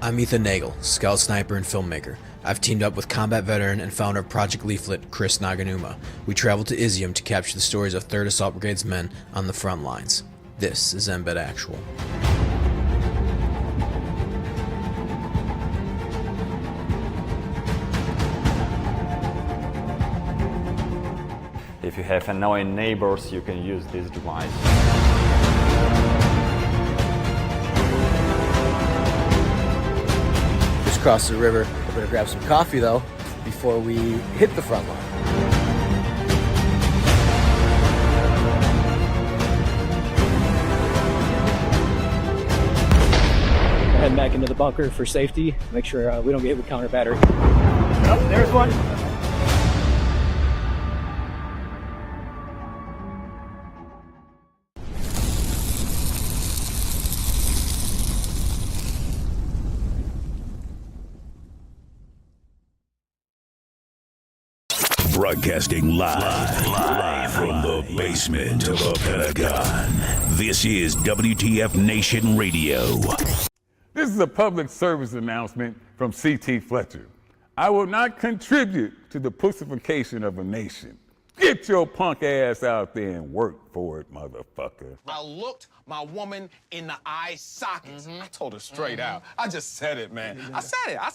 I'm Ethan Nagel, scout sniper and filmmaker. I've teamed up with combat veteran and founder of Project Leaflet, Chris Naganuma. We traveled to Izium to capture the stories of 3rd Assault Brigade's men on the front lines. This is Embed Actual. If you have annoying neighbors, you can use this device. Just crossed the river. We're gonna grab some coffee though before we hit the front line. Heading back into the bunker for safety. Make sure we don't get hit with counter battery. Oh, there's one. Broadcasting live from the basement of the Pentagon. This is WTF Nation Radio. This is a public service announcement from C.T. Fletcher. I will not contribute to the pussification of a nation. Get your punk ass out there and work for it, motherfucker. I looked my woman in the eye sockets. I told her straight out. I just said it, man. I said it. I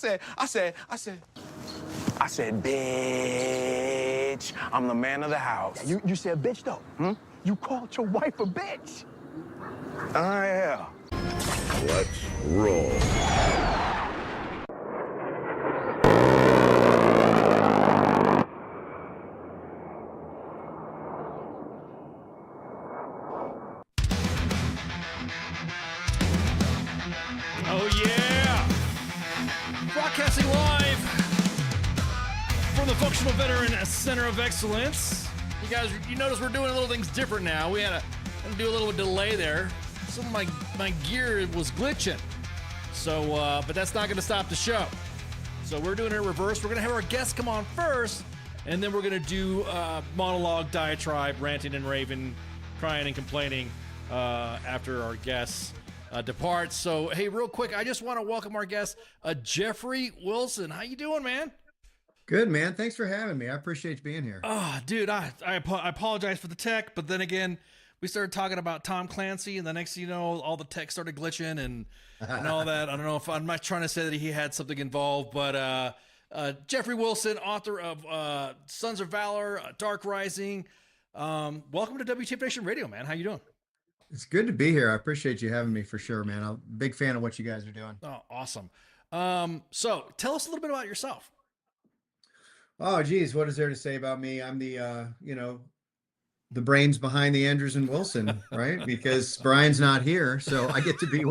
said, bitch, I'm the man of the house. You said bitch, though. You called your wife a bitch. Yeah. Let's roll. Oh yeah! Broadcasting live from the Functional Veteran Center of Excellence. You guys, you notice we're doing little things different now. We had to do a little delay there. Some of my gear was glitching. So, but that's not going to stop the show. So we're doing it in reverse. We're going to have our guests come on first, and then we're going to do monologue, diatribe, ranting and raving, crying and complaining after our guests depart. So, hey, real quick, I just want to welcome our guest, Jeffrey Wilson. How you doing, man? Good, man. Thanks for having me. I appreciate you being here. Oh, dude, I apologize for the tech, but then again, we started talking about Tom Clancy, and the next thing you know, all the tech started glitching and all that. I don't know if I'm not trying to say that he had something involved, but Jeffrey Wilson, author of Sons of Valor, Dark Rising. Welcome to WTF Nation Radio, man. How you doing? It's good to be here. I appreciate you having me for sure, man. I'm a big fan of what you guys are doing. Oh, awesome. So tell us a little bit about yourself. Oh, geez. What is there to say about me? I'm the, the brains behind the Andrews and Wilson, right? Because Brian's not here, so I get to be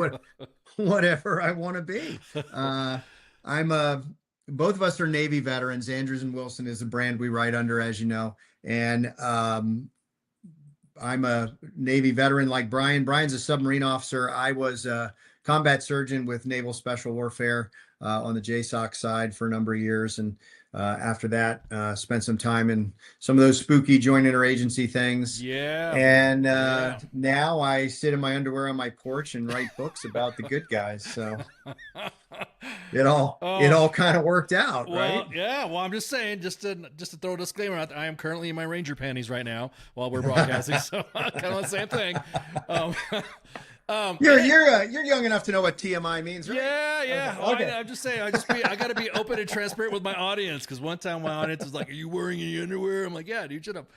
whatever I want to be. Both of us are Navy veterans. Andrews and Wilson is the brand we write under, as you know. And I'm a Navy veteran like Brian. Brian's a submarine officer. I was a combat surgeon with Naval Special Warfare on the JSOC side for a number of years. And after that, spent some time in some of those spooky joint interagency things. Yeah. And now I sit in my underwear on my porch and write books about the good guys. So it all kind of worked out, right? Yeah. Well, I'm just saying, just to throw a disclaimer out there, I am currently in my Ranger panties right now while we're broadcasting, so kind of the same thing. You're young enough to know what TMI means, right? Yeah. Okay. I'm just saying, I got to be open and transparent with my audience, because one time my audience was like, "Are you wearing any underwear?" I'm like, "Yeah, dude, shut up."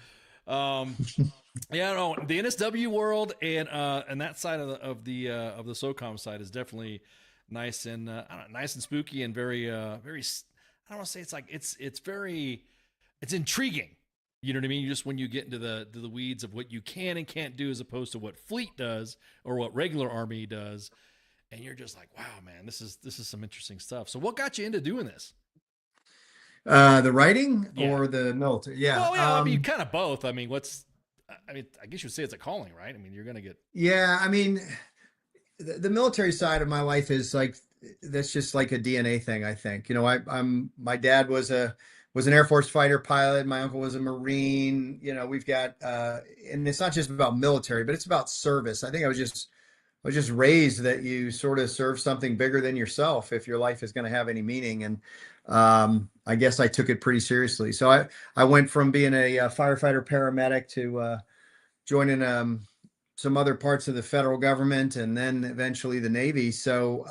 Yeah, no, the NSW world and that side of the SOCOM side is definitely nice and nice and spooky and very very. I don't want to say it's intriguing. You know what I mean? Just when you get into the weeds of what you can and can't do, as opposed to what fleet does or what regular Army does, and you're just like, wow, man, this is some interesting stuff. So, what got you into doing this? The writing or the military? Yeah. Well, yeah, I mean, kind of both. I mean, I guess you'd say it's a calling, right? I mean, you're gonna get. Yeah, I mean, the military side of my life is like, that's just like a DNA thing, I think. My dad was an Air Force fighter pilot. My uncle was a Marine. We've got, and it's not just about military, but it's about service. I think I was just was just raised that you sort of serve something bigger than yourself if your life is going to have any meaning. And I guess I took it pretty seriously. So I went from being a, firefighter paramedic to joining some other parts of the federal government and then eventually the Navy. So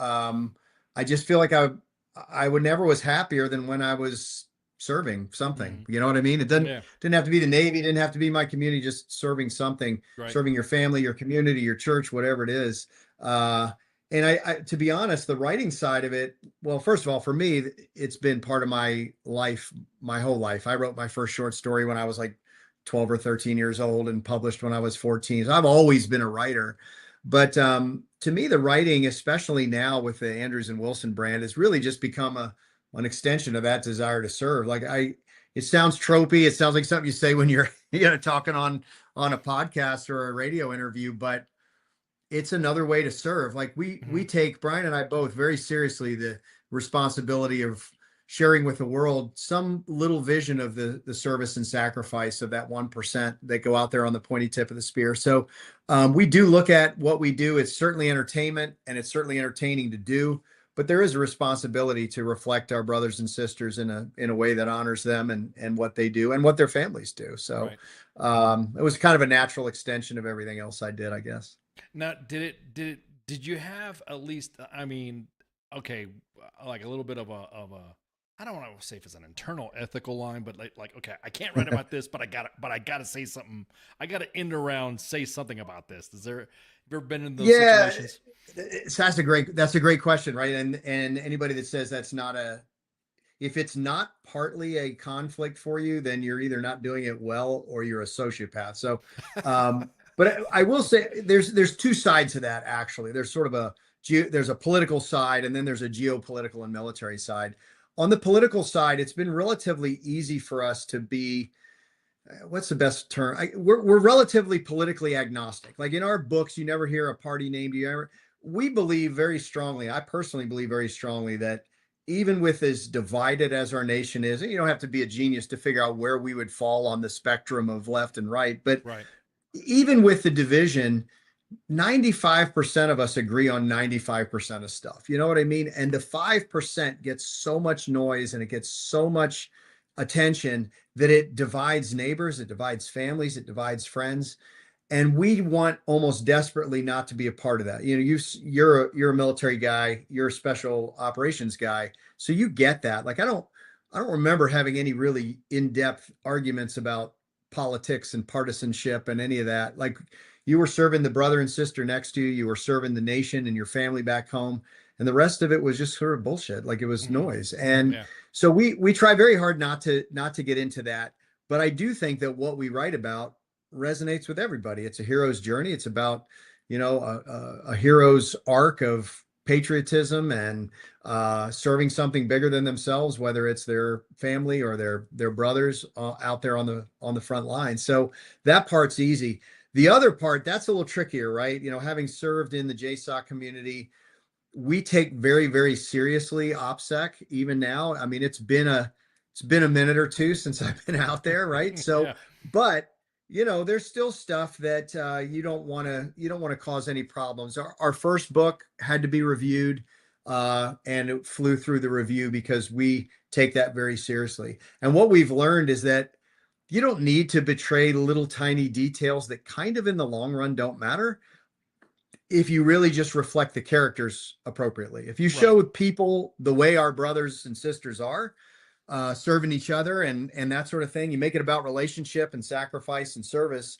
I just feel like I would never was happier than when I was serving something. You know what I mean? It didn't have to be the Navy, didn't have to be my community, just serving something, serving your family, your community, your church, whatever it is. And I, to be honest, the writing side of it, well, first of all, for me, it's been part of my life, my whole life. I wrote my first short story when I was like 12 or 13 years old and published when I was 14. So I've always been a writer. But to me, the writing, especially now with the Andrews and Wilson brand, has really just become an extension of that desire to serve. Like it sounds tropey. It sounds like something you say when you're talking on a podcast or a radio interview, but it's another way to serve. Like we take, Brian and I both, very seriously the responsibility of sharing with the world some little vision of the service and sacrifice of that 1% that go out there on the pointy tip of the spear. So we do look at what we do. It's certainly entertainment and it's certainly entertaining to do, but there is a responsibility to reflect our brothers and sisters in a way that honors them and what they do and what their families do. So it was kind of a natural extension of everything else I did, I guess. Now, did you have at least, I mean, okay, like a little bit of a, I don't want to say if it's an internal ethical line, but like, okay, I can't write about this, but I gotta say something. I gotta end around, say something about this. Have you ever been in those situations? That's a great question. Right. And anybody that says if it's not partly a conflict for you, then you're either not doing it well or you're a sociopath. So, but I will say there's two sides to that. Actually, there's sort of there's a political side and then there's a geopolitical and military side. On the political side, it's been relatively easy for us to be, what's the best term? We're relatively politically agnostic. Like in our books, you never hear a party named. We believe very strongly, I personally believe very strongly that even with as divided as our nation is, and you don't have to be a genius to figure out where we would fall on the spectrum of left and right, but even with the division, 95% of us agree on 95% of stuff. You know what I mean? And the 5% gets so much noise and it gets so much attention that it divides neighbors, it divides families, it divides friends. And we want almost desperately not to be a part of that. You're a military guy, you're a special operations guy. So you get that. Like I don't remember having any really in-depth arguments about politics and partisanship and any of that. Like you were serving the brother and sister next to you, you were serving the nation and your family back home. And the rest of it was just sort of bullshit. Like it was noise. And so we try very hard not to get into that. But I do think that what we write about resonates with everybody. It's a hero's journey. It's about, a hero's arc of patriotism and serving something bigger than themselves, whether it's their family or their brothers out there on the front line. So that part's easy. The other part, that's a little trickier, right? Having served in the JSOC community, we take very, very seriously OPSEC even now. I mean, it's been a minute or two since I've been out there, right? So, but there's still stuff that you don't want to cause any problems. Our first book had to be reviewed, and it flew through the review because we take that very seriously. And what we've learned is that you don't need to betray little tiny details that kind of in the long run don't matter if you really just reflect the characters appropriately. If you show people the way our brothers and sisters are, serving each other and that sort of thing, you make it about relationship and sacrifice and service,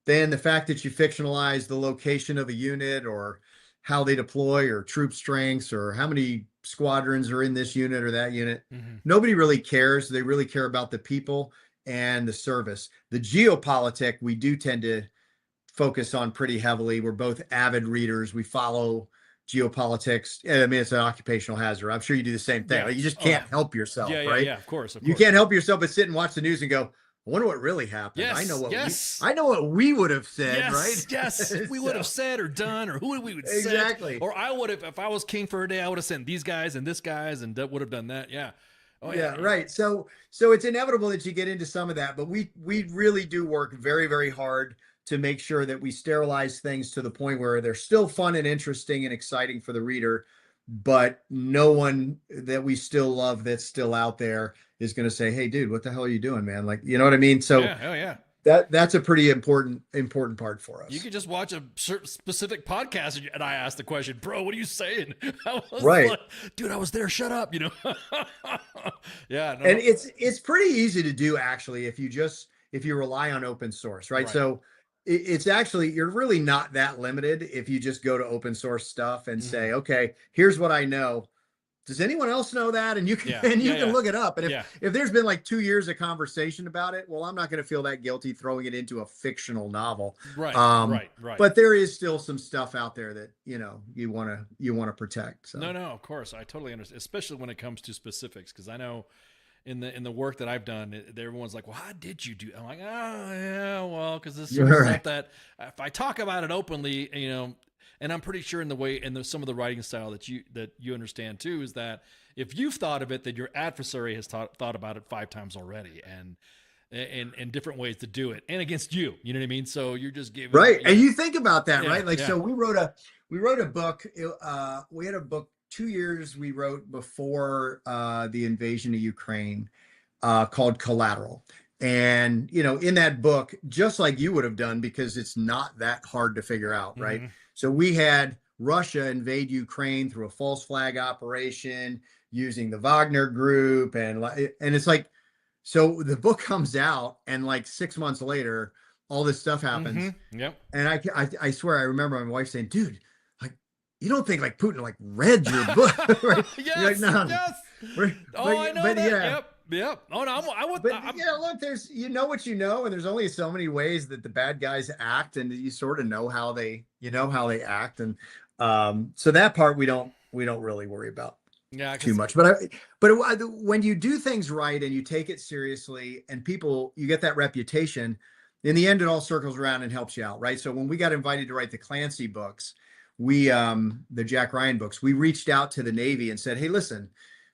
then the fact that you fictionalize the location of a unit or how they deploy or troop strengths or how many squadrons are in this unit or that unit, nobody really cares. They really care about the people and the service. The geopolitic, we do tend to focus on pretty heavily. We're both avid readers. We follow geopolitics. I mean, it's an occupational hazard. I'm sure you do the same thing. Like, you just can't help yourself, right? Yeah, of course. You can't help yourself but sit and watch the news and go, I wonder what really happened. Yes, I know what we would have said, right? Yes, we would have said or done, or who we would say. Exactly. Or I would have, if I was king for a day, I would have sent these guys and this guys and would have done that. Yeah. Oh, yeah, right. So it's inevitable that you get into some of that, but we really do work very, very hard to make sure that we sterilize things to the point where they're still fun and interesting and exciting for the reader, but no one that we still love that's still out there is going to say, "Hey, dude, what the hell are you doing, man?" Like, you know what I mean? So Yeah, hell yeah. that's a pretty important part for us. You could just watch a certain specific podcast and I asked the question, bro, what are you saying? I was Right. like, dude, I was there. Shut up. You know? Yeah. No, And it's pretty easy to do, actually, if you rely on open source, right? Right. So it's actually, you're really not that limited if you just go to open source stuff and say, okay, here's what I know. Does anyone else know that? And you can look it up. And if there's been like 2 years of conversation about it, well, I'm not going to feel that guilty throwing it into a fictional novel. Right. Right. But there is still some stuff out there that, you want to protect. So. No, of course. I totally understand, especially when it comes to specifics. Cause I know in the work that I've done, everyone's like, well, how did you do? I'm like, oh yeah, well, cause this is stuff that if I talk about it openly, and I'm pretty sure in the way some of the writing style that you understand too is that if you've thought of it, then your adversary has thought about it 5 times already, and different ways to do it, and against you. You know what I mean? So you're just giving And you think about that, right? Like, so we wrote a book. We had a book 2 years we wrote before the invasion of Ukraine called Collateral. And, in that book, just like you would have done, because it's not that hard to figure out, right? Mm-hmm. So we had Russia invade Ukraine through a false flag operation using the Wagner group. And it's like, so the book comes out and like 6 months later, all this stuff happens. Mm-hmm. Yep. And I swear, I remember my wife saying, dude, like, you don't think like Putin like read your book? Right? Yes. Like, no. Yes. I know but that. Yeah. Yep. Oh no, look, there's, what you know, and there's only so many ways that the bad guys act, and you sort of know how they act, and so that part we don't really worry about too much. But when you do things right and you take it seriously, and you get that reputation, in the end it all circles around and helps you out, right? So when we got invited to write the Clancy books, the Jack Ryan books, we reached out to the Navy and said, hey, listen.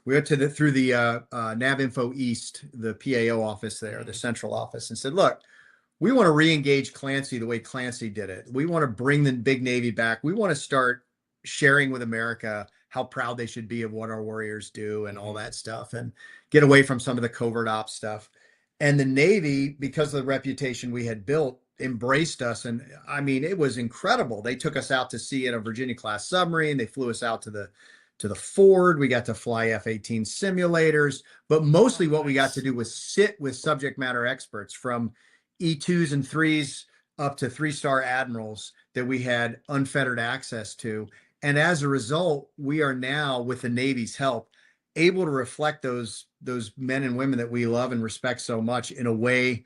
We went through the NavInfo East, the PAO office there, the central office, and said, look, we want to re-engage Clancy the way Clancy did it. We want to bring the big Navy back. We want to start sharing with America how proud they should be of what our warriors do and all that stuff, and get away from some of the covert ops stuff. And the Navy, because of the reputation we had built, embraced us. And I mean, it was incredible. They took us out to sea in a Virginia-class submarine. They flew us out to the Ford. We got to fly F-18 simulators, but mostly what we got to do was sit with subject matter experts from E2s and 3s up to 3-star admirals that we had unfettered access to. And as a result, we are now, with the Navy's help, able to reflect those men and women that we love and respect so much in a way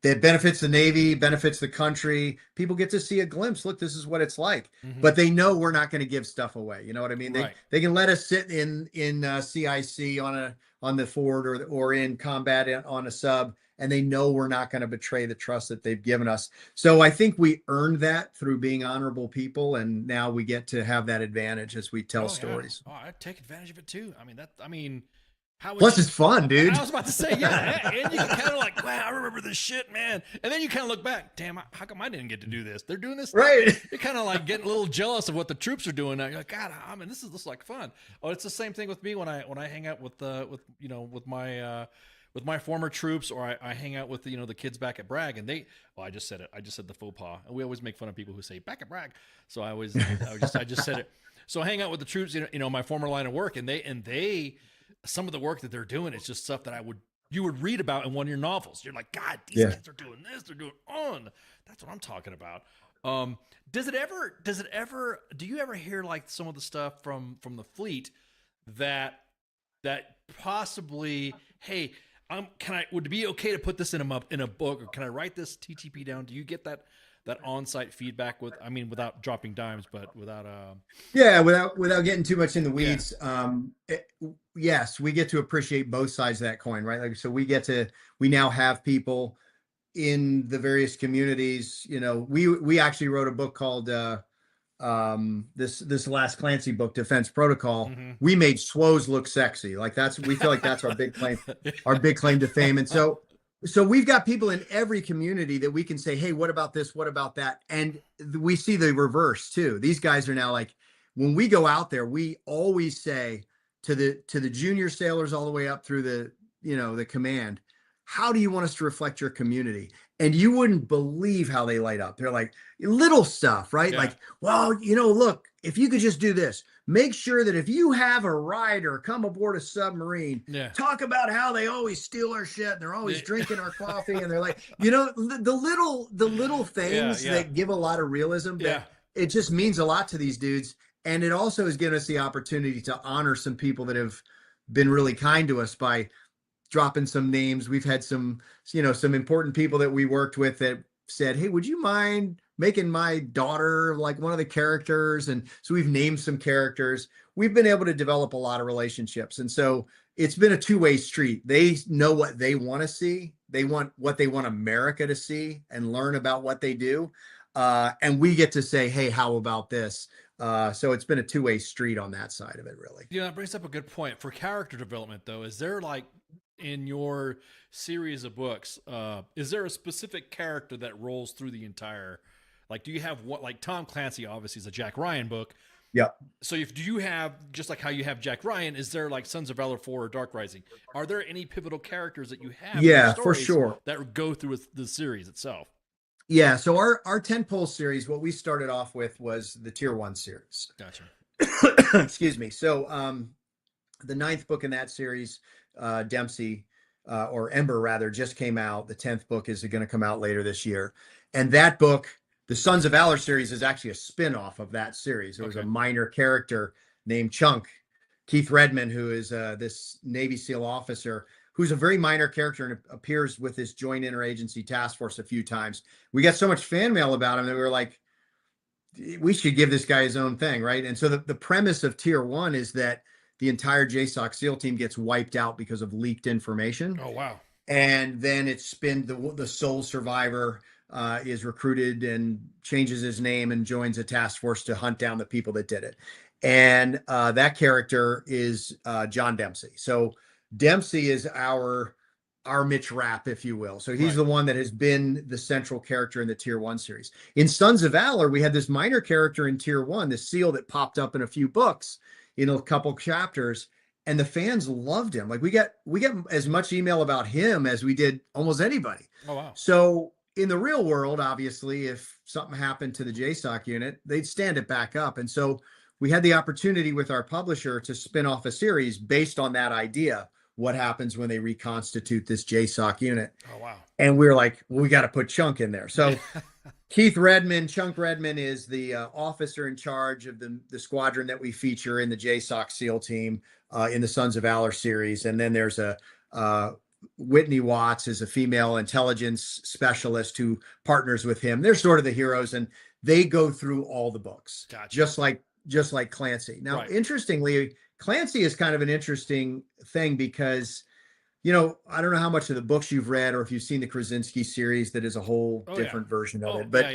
that benefits the Navy, benefits the country. People get to see a glimpse. Look, this is what it's like. Mm-hmm. But they know we're not going to give stuff away. You know what I mean? They can let us sit in CIC on the Ford or in combat on a sub, and they know we're not going to betray the trust that they've given us. So I think we earned that through being honorable people, and now we get to have that advantage as we tell stories. Yeah. Oh, I take advantage of it too. Plus, it's fun, dude. I was about to say, yeah, and you can kind of like, wow, I remember this shit, man. And then you kind of look back, damn, how come I didn't get to do this? They're doing this, right? You're kind of like getting a little jealous of what the troops are doing now. You're like, God, this is like fun. Oh, it's the same thing with me when I hang out with my former troops, or I hang out with the kids back at Bragg, and I just said it. I just said the faux pas, and we always make fun of people who say back at Bragg. So I just said it. So I hang out with the troops, my former line of work, and they. Some of the work that they're doing is just stuff that you would read about in one of your novels. You're like, God, these kids are doing this. They're doing on. That's what I'm talking about. Do you ever hear like some of the stuff from the fleet that possibly, hey, would it be okay to put this in a book, or can I write this TTP down? Do you get that on-site feedback without dropping dimes, but without without getting too much in the weeds? Yes, we get to appreciate both sides of that coin, right? Like, so we now have people in the various communities. We actually wrote a book called this last Clancy book, Defense Protocol. Mm-hmm. We made SWOs look sexy. Like we feel like that's our big claim to fame. And so So we've got people in every community that we can say, hey, what about this? What about that? And we see the reverse too. These guys are now like, when we go out there, we always say to the junior sailors all the way up through the, the command, how do you want us to reflect your community? And you wouldn't believe how they light up. They're like little stuff, right? Yeah. Like, well, look, if you could just do this, make sure that if you have a rider come aboard a submarine, talk about how they always steal our shit and they're always drinking our coffee. And they're like, the little things that give a lot of realism, that it just means a lot to these dudes. And it also has given us the opportunity to honor some people that have been really kind to us by dropping some names. We've had some important people that we worked with that said, hey, would you mind making my daughter like one of the characters? And so we've named some characters. We've been able to develop a lot of relationships. And so it's been a two-way street. They know what they want to see. They want what they want America to see and learn about what they do. And we get to say, hey, how about this? So it's been a two-way street on that side of it, really. Yeah, that brings up a good point. For character development, though, is there like, in your series of books, is there a specific character that rolls through the entire, like, do you have what, like Tom Clancy obviously is a Jack Ryan book. Yeah. So do you have, just like how you have Jack Ryan, is there like Sons of Valor 4 or Dark Rising? Are there any pivotal characters that you have in your for sure, that go through the series itself? Yeah. So our tentpole series, what we started off with was the Tier 1 series. Gotcha. Excuse me. So the 9th book in that series, Dempsey, or Ember rather, just came out. The 10th book is going to come out later this year. And that book, the Sons of Valor series, is actually a spin-off of that series. There was a minor character named Chunk, Keith Redman, who is this Navy SEAL officer who's a very minor character and appears with this Joint Interagency Task Force a few times. We got so much fan mail about him that we were like, we should give this guy his own thing, right? And so the premise of Tier 1 is that the entire JSOC SEAL team gets wiped out because of leaked information. Oh, wow. And then it's been the sole survivor is recruited and changes his name and joins a task force to hunt down the people that did it. And that character is John Dempsey. So Dempsey is our Mitch Rapp, if you will. So he's the one that has been the central character in the Tier 1 series. In Sons of Valor, we had this minor character in Tier 1, the SEAL that popped up in a few books, in a couple chapters, and the fans loved him. Like we get as much email about him as we did almost anybody. Oh, wow. So in the real world, obviously, if something happened to the JSOC unit, they'd stand it back up. And so we had the opportunity with our publisher to spin off a series based on that idea. What happens when they reconstitute this JSOC unit? Oh, wow. And we were like, well, we got to put Chunk in there. So Chunk Redman is the officer in charge of the squadron that we feature in the JSOC SEAL team in the Sons of Valor series. And then there's Whitney Watts is a female intelligence specialist who partners with him. They're sort of the heroes, and they go through all the books, just like Clancy. Now, interestingly, Clancy is kind of an interesting thing because, I don't know how much of the books you've read or if you've seen the Krasinski series that is a whole different version of it. But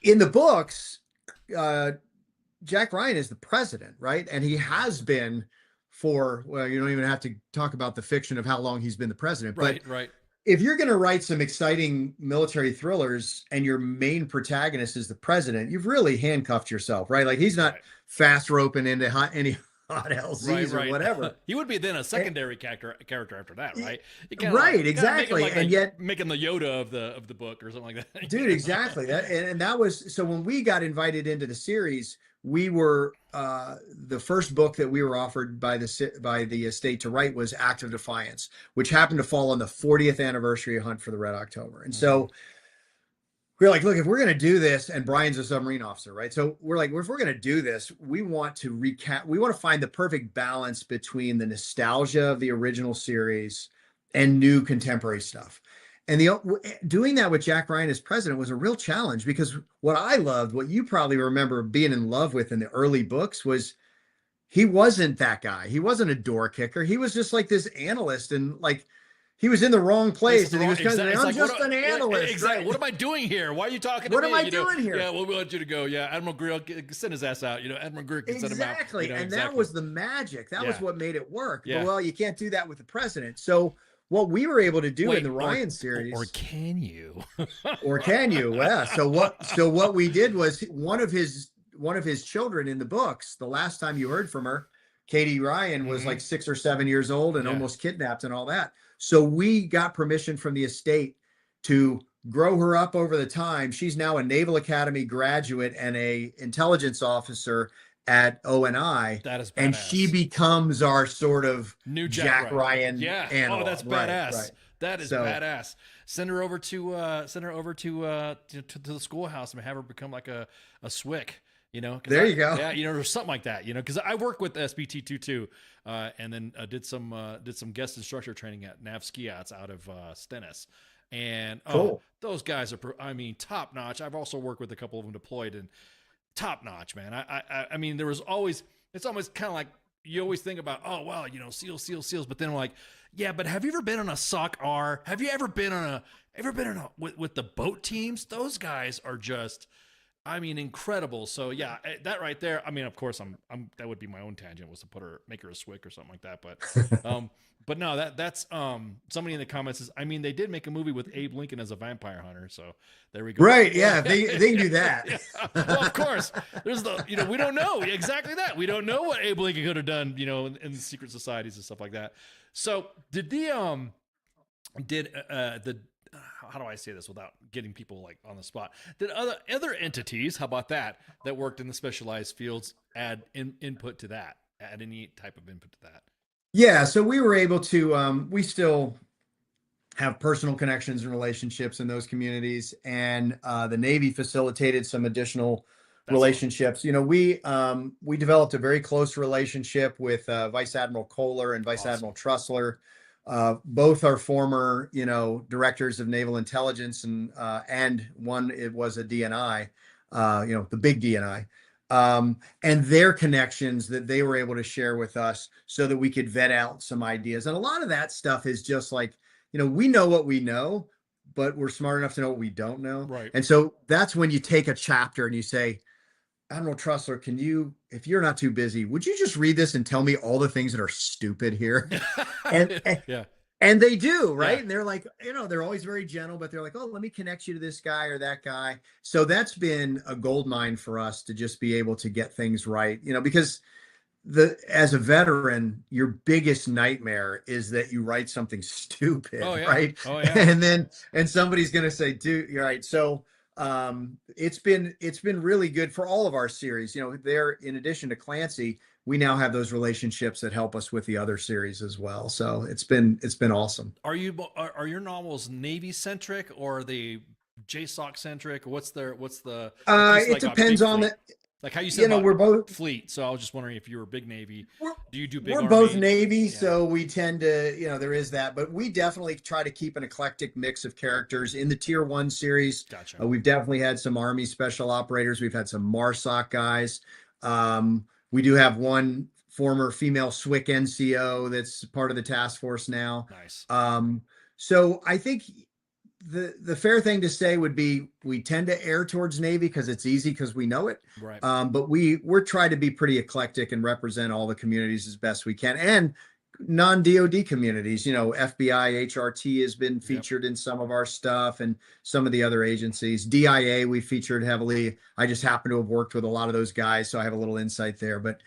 in the books, Jack Ryan is the president, right? And he has been for, well, you don't even have to talk about the fiction of how long he's been the president. But if you're going to write some exciting military thrillers and your main protagonist is the president, you've really handcuffed yourself, right? Like he's not fast roping into any hot LZs or whatever. He would be then a secondary character after that, right? Exactly. Like and yet making the Yoda of the book or something like that. Dude, exactly. That was, so when we got invited into the series, we were the first book that we were offered by the estate to write was Act of Defiance, which happened to fall on the 40th anniversary of Hunt for the Red October. And so we're like, look, if we're going to do this, and Brian's a submarine officer, right? So we're like, well, if we're going to do this, we want to find the perfect balance between the nostalgia of the original series and new contemporary stuff. And doing that with Jack Ryan as president was a real challenge, because what I loved, what you probably remember being in love with in the early books, was he wasn't that guy. He wasn't a door kicker. He was just like this analyst, and like he was in the wrong place. And he was kind of, I'm just an analyst. Exactly. Right? What am I doing here? Why are you talking to me? What am I doing here? Yeah, well, we want you to go. Yeah, Admiral Greer, send his ass out. Admiral Greer can send him out. Exactly. And that was the magic. That was what made it work. Yeah. But, well, you can't do that with the president. So what we were able to do Wait, in the Ryan series, or can you? or can you? Yeah. So what we did was one of his children in the books, the last time you heard from her, Katie Ryan, was like 6 or 7 years old and almost kidnapped and all that. So we got permission from the estate to grow her up over the time. She's now a Naval Academy graduate and a intelligence officer at ONI. That is badass. And she becomes our sort of new Jack Ryan. Yeah. Analog. Oh, that's badass. Right. That is badass. Send her over to the schoolhouse and have her become like a SWIC. You know, there you go. Yeah, you know, or something like that. You know, because I work with SBT-22, and then did some guest instructor training at NAV Ski Yachts out of Stennis, and cool. Those guys are, I mean, top notch. I've also worked with a couple of them deployed, and top notch, man. I mean, there was always, it's almost kind of like you always think about, oh well, you know, SEALs, but then I'm like, yeah, but have you ever been on a SOC R? Have you ever been on with the boat teams? Those guys are just, I mean, incredible. So yeah, that right there. I mean, of course, I'm that would be my own tangent, was to make her a SWIC or something like that. But no, that's somebody in the comments says, I mean, they did make a movie with Abe Lincoln as a vampire hunter, so there we go. Right? Yeah, they can do that. Yeah. Well, of course, there's we don't know exactly that. We don't know what Abe Lincoln could have done, in the secret societies and stuff like that. So did how do I say this without getting people like on the spot? Did other entities, how about that worked in the specialized fields add input to that? Add any type of input to that? Yeah, so we were able to. We still have personal connections and relationships in those communities, and the Navy facilitated some additional relationships. You know, we developed a very close relationship with Vice Admiral Kohler and Vice Admiral Trussler. Both are former, directors of naval intelligence, and one, it was a DNI, the big DNI, and their connections that they were able to share with us so that we could vet out some ideas. And a lot of that stuff is just like, we know what we know, but we're smart enough to know what we don't know. Right. And so that's when you take a chapter and you say, Admiral Trussler, can you, if you're not too busy, would you just read this and tell me all the things that are stupid here? And they do, right? Yeah. And they're like, they're always very gentle, but they're like, oh, let me connect you to this guy or that guy. So that's been a gold mine for us to just be able to get things right, because as a veteran, your biggest nightmare is that you write something stupid, right? Oh, yeah. And somebody's going to say, dude, you're right. So it's been really good for all of our series. There, in addition to Clancy, we now have those relationships that help us with the other series as well. So it's been awesome. Are your novels Navy centric or are they JSOC centric? What's the it depends on the, like how you said, we're both fleet. So I was just wondering if you were big Navy. Do you do big? We're Army? both Navy, so we tend to, there is that, but we definitely try to keep an eclectic mix of characters in the Tier 1 series. Gotcha. We've definitely had some Army special operators. We've had some MARSOC guys. We do have one former female SWIC NCO that's part of the task force now. Nice. So I think the fair thing to say would be we tend to err towards Navy because it's easy because we know it. Right. But we're trying to be pretty eclectic and represent all the communities as best we can, and non-DoD communities. FBI, HRT has been featured in some of our stuff, and some of the other agencies. DIA we featured heavily. I just happen to have worked with a lot of those guys, so I have a little insight there. But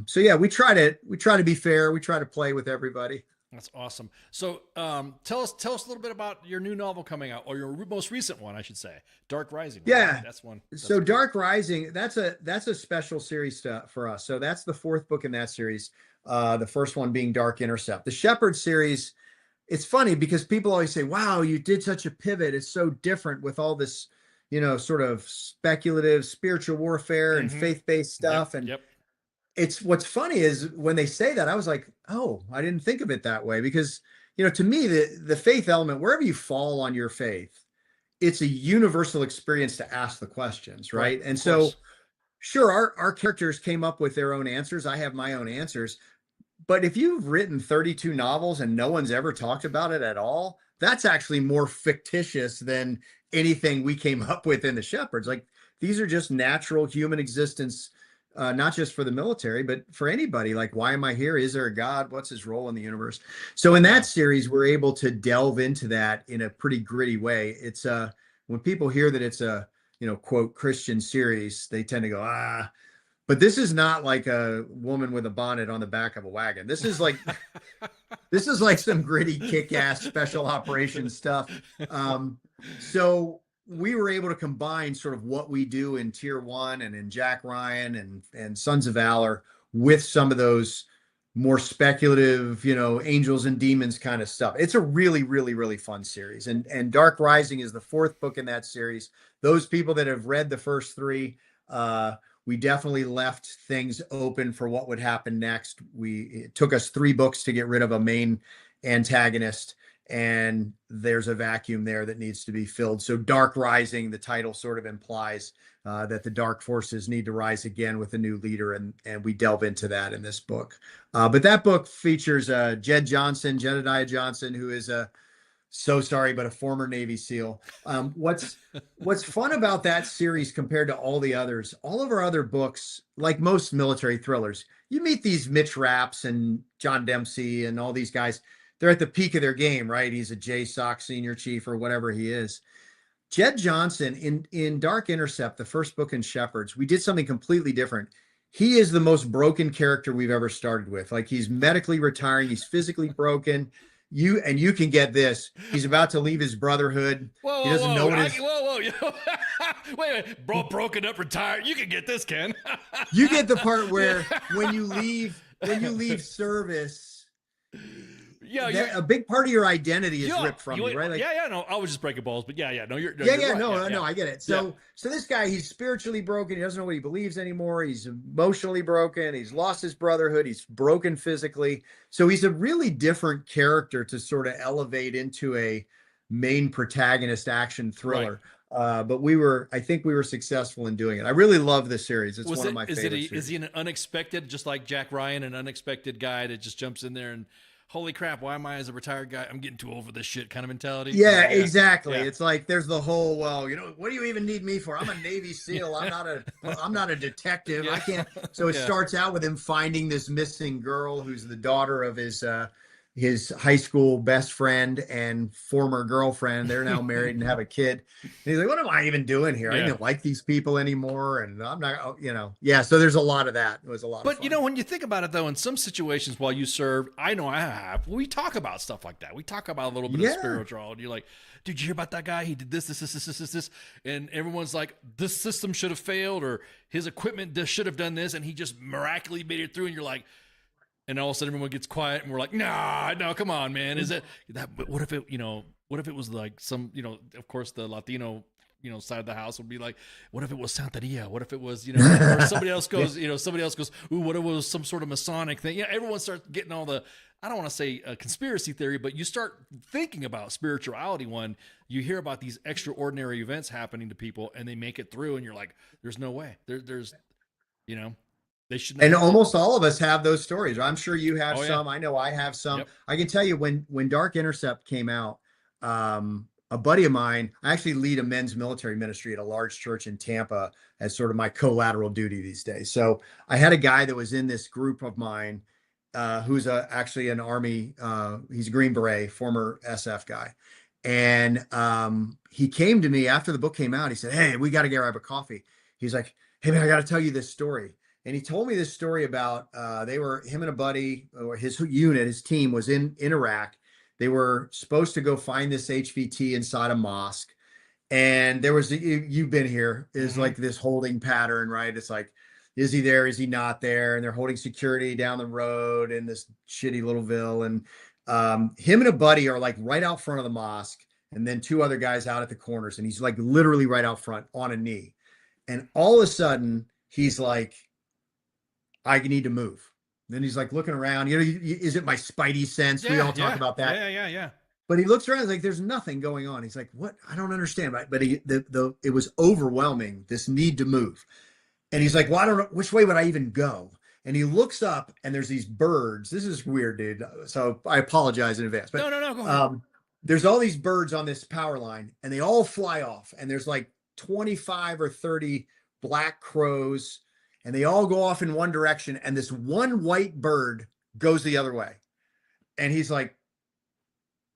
so yeah, we try to be fair. We try to play with everybody. That's awesome. So tell us a little bit about your new novel coming out, or your most recent one, I should say, Dark Rising. Right? Yeah, that's one. So Dark Rising, that's a special series for us. So that's the 4th book in that series. The first one being Dark Intercept. The Shepherd series, it's funny because people always say, wow, you did such a pivot. It's so different with all this, sort of speculative spiritual warfare and faith-based stuff. It's what's funny is when they say that, I was like, oh, I didn't think of it that way, because, to me, the faith element, wherever you fall on your faith, it's a universal experience to ask the questions. Right. And so, sure, our characters came up with their own answers. I have my own answers. But if you've written 32 novels and no one's ever talked about it at all, that's actually more fictitious than anything we came up with in the Shepherds. Like, these are just natural human existence not just for the military, but for anybody. Like, why am I here? Is there a God? What's his role in the universe? So in that series, we're able to delve into that in a pretty gritty way. It's when people hear that it's a, quote, Christian series, they tend to go, ah. But this is not like a woman with a bonnet on the back of a wagon. This is like this is like some gritty, kick-ass special operations stuff. So we were able to combine sort of what we do in Tier 1 and in Jack Ryan and Sons of Valor with some of those more speculative, angels and demons kind of stuff. It's a really, really, really fun series. And Dark Rising is the 4th book in that series. Those people that have read the first 3, we definitely left things open for what would happen next. It took us 3 books to get rid of a main antagonist, and there's a vacuum there that needs to be filled. So Dark Rising, the title sort of implies that the dark forces need to rise again with a new leader, and we delve into that in this book. But that book features Jedediah Johnson, who is so sorry, but a former Navy SEAL. What's fun about that series compared to all the others, all of our other books, like most military thrillers, you meet these Mitch Rapps and John Dempsey and all these guys. They're at the peak of their game, right? He's a JSOC senior chief or whatever he is. Jed Johnson in Dark Intercept, the first book in Shepherds, we did something completely different. He is the most broken character we've ever started with. Like, he's medically retiring. He's physically broken. You can get this. He's about to leave his brotherhood. He doesn't know what his... Whoa. Wait. Broken up, retired. You can get this, Ken. You get the part where when you leave service, a big part of your identity is ripped from you, right? Like, no, I was just breaking balls, but I get it. So this guy, he's spiritually broken. He doesn't know what he believes anymore. He's emotionally broken. He's lost his brotherhood. He's broken physically. So he's a really different character to sort of elevate into a main protagonist action thriller. Right. But I think we were successful in doing it. I really love this series. It's one of my favorite series. Is he an unexpected, just like Jack Ryan, an unexpected guy that just jumps in there and, holy crap, why am I, as a retired guy, I'm getting too old for this shit kind of mentality? Yeah, exactly. Yeah. It's like there's the whole, what do you even need me for? I'm a Navy SEAL. I'm not a detective. Yeah. I can't. So it starts out with him finding this missing girl who's the daughter of his high school best friend and former girlfriend. They're now married and have a kid. And he's like, what am I even doing here? I didn't like these people anymore. And I'm not, so there's a lot of that. It was a lot of fun. When you think about it, though, in some situations while you served, I know I have, we talk about stuff like that. We talk about a little bit of spirituality. You're like, did you hear about that guy? He did this. And everyone's like, this system should have failed, or his equipment should have done this, and he just miraculously made it through. And you're like, and all of a sudden everyone gets quiet and we're like, nah, no, come on, man. Is it that, what if it was like some, of course the Latino, side of the house would be like, what if it was Santeria? What if it was, or somebody else goes, ooh, what if it was some sort of Masonic thing? Everyone starts getting all the, I don't want to say a conspiracy theory, but you start thinking about spirituality when you hear about these extraordinary events happening to people and they make it through and you're like, there's no way. There's they should. And almost all of us have those stories. I'm sure you have some. Yeah. I know I have some. Yep. I can tell you when Dark Intercept came out, a buddy of mine, I actually lead a men's military ministry at a large church in Tampa as sort of my collateral duty these days. So I had a guy that was in this group of mine who's actually an Army, he's a Green Beret, former SF guy. And he came to me after the book came out. He said, hey, we got to grab a coffee. He's like, hey, man, I got to tell you this story. And he told me this story about him and a buddy, or his unit, his team was in Iraq. They were supposed to go find this HVT inside a mosque. And there was, you've been here, is like this holding pattern, right? It's like, is he there? Is he not there? And they're holding security down the road in this shitty little ville. And him and a buddy are like right out front of the mosque. And then 2 other guys out at the corners. And he's like literally right out front on a knee. And all of a sudden he's like, I need to move. Then he's like looking around, is it my spidey sense? We all talk about that. Yeah. But he looks around, like there's nothing going on. He's like, what? I don't understand. But it was overwhelming, this need to move. And he's like, well, I don't know, which way would I even go? And he looks up and there's these birds. This is weird, dude. So I apologize in advance. But no, go ahead. There's all these birds on this power line and they all fly off. And there's like 25 or 30 black crows. and they all go off in one direction, and this one white bird goes the other way. And he's like,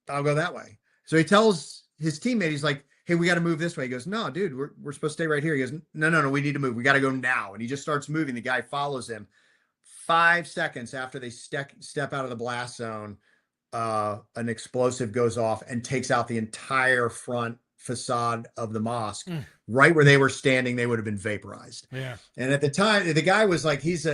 I'll go that way. So he tells his teammate, he's like, hey, we got to move this way. He goes, no, dude, we're supposed to stay right here. He goes, no, we need to move. We got to go now. And he just starts moving. The guy follows him. 5 seconds after they step out of the blast zone, an explosive goes off and takes out the entire front facade of the mosque. Right where they were standing, they would have been vaporized. Yeah. And at the time, the guy was like, he's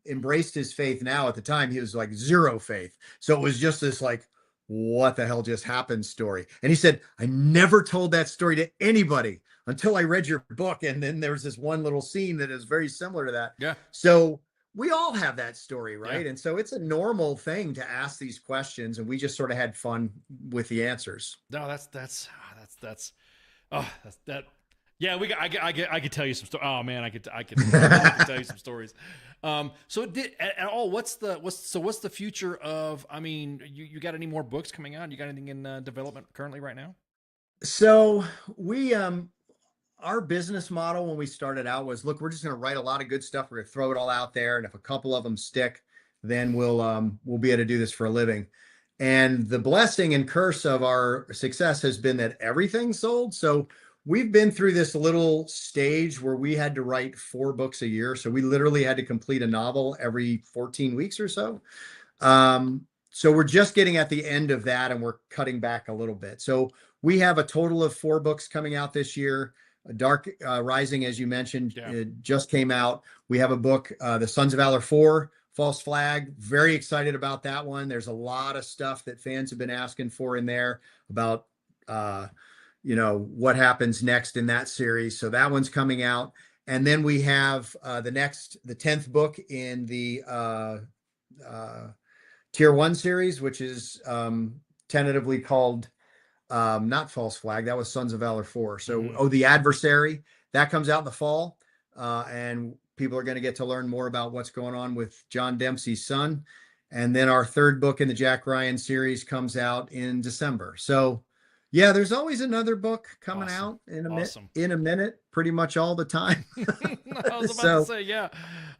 embraced his faith now. At the time, he was like zero faith. So it was just this like, what the hell just happened story. And he said, I never told that story to anybody until I read your book. And then there's this one little scene that is very similar to that. Yeah. So we all have that story, right? Yeah. And so it's a normal thing to ask these questions, and we just sort of had fun with the answers. No, yeah, I could tell you some stories. Oh man, I could tell you some stories. So it did at all. What's the future of? I mean, you got any more books coming out? You got anything in development currently right now? So we our business model when we started out was, look, we're just going to write a lot of good stuff. We're going to throw it all out there, and if a couple of them stick, then we'll be able to do this for a living. And the blessing and curse of our success has been that everything's sold. So we've been through this little stage where we had to write 4 books a year. So we literally had to complete a novel every 14 weeks or so. So we're just getting at the end of that, and we're cutting back a little bit. So we have a total of 4 books coming out this year. Dark Rising, as you mentioned, it just came out. We have a book, The Sons of Valor IV, False Flag. Very excited about that one. There's a lot of stuff that fans have been asking for in there about, what happens next in that series. So that one's coming out. And then we have the 10th book in the Tier 1 series, which is tentatively called not False Flag. That was Sons of Valor 4. So, The Adversary, that comes out in the fall. And people are going to get to learn more about what's going on with John Dempsey's son. And then our 3rd book in the Jack Ryan series comes out in December. So, yeah, there's always another book coming out in a minute, pretty much all the time. I was about to say, yeah.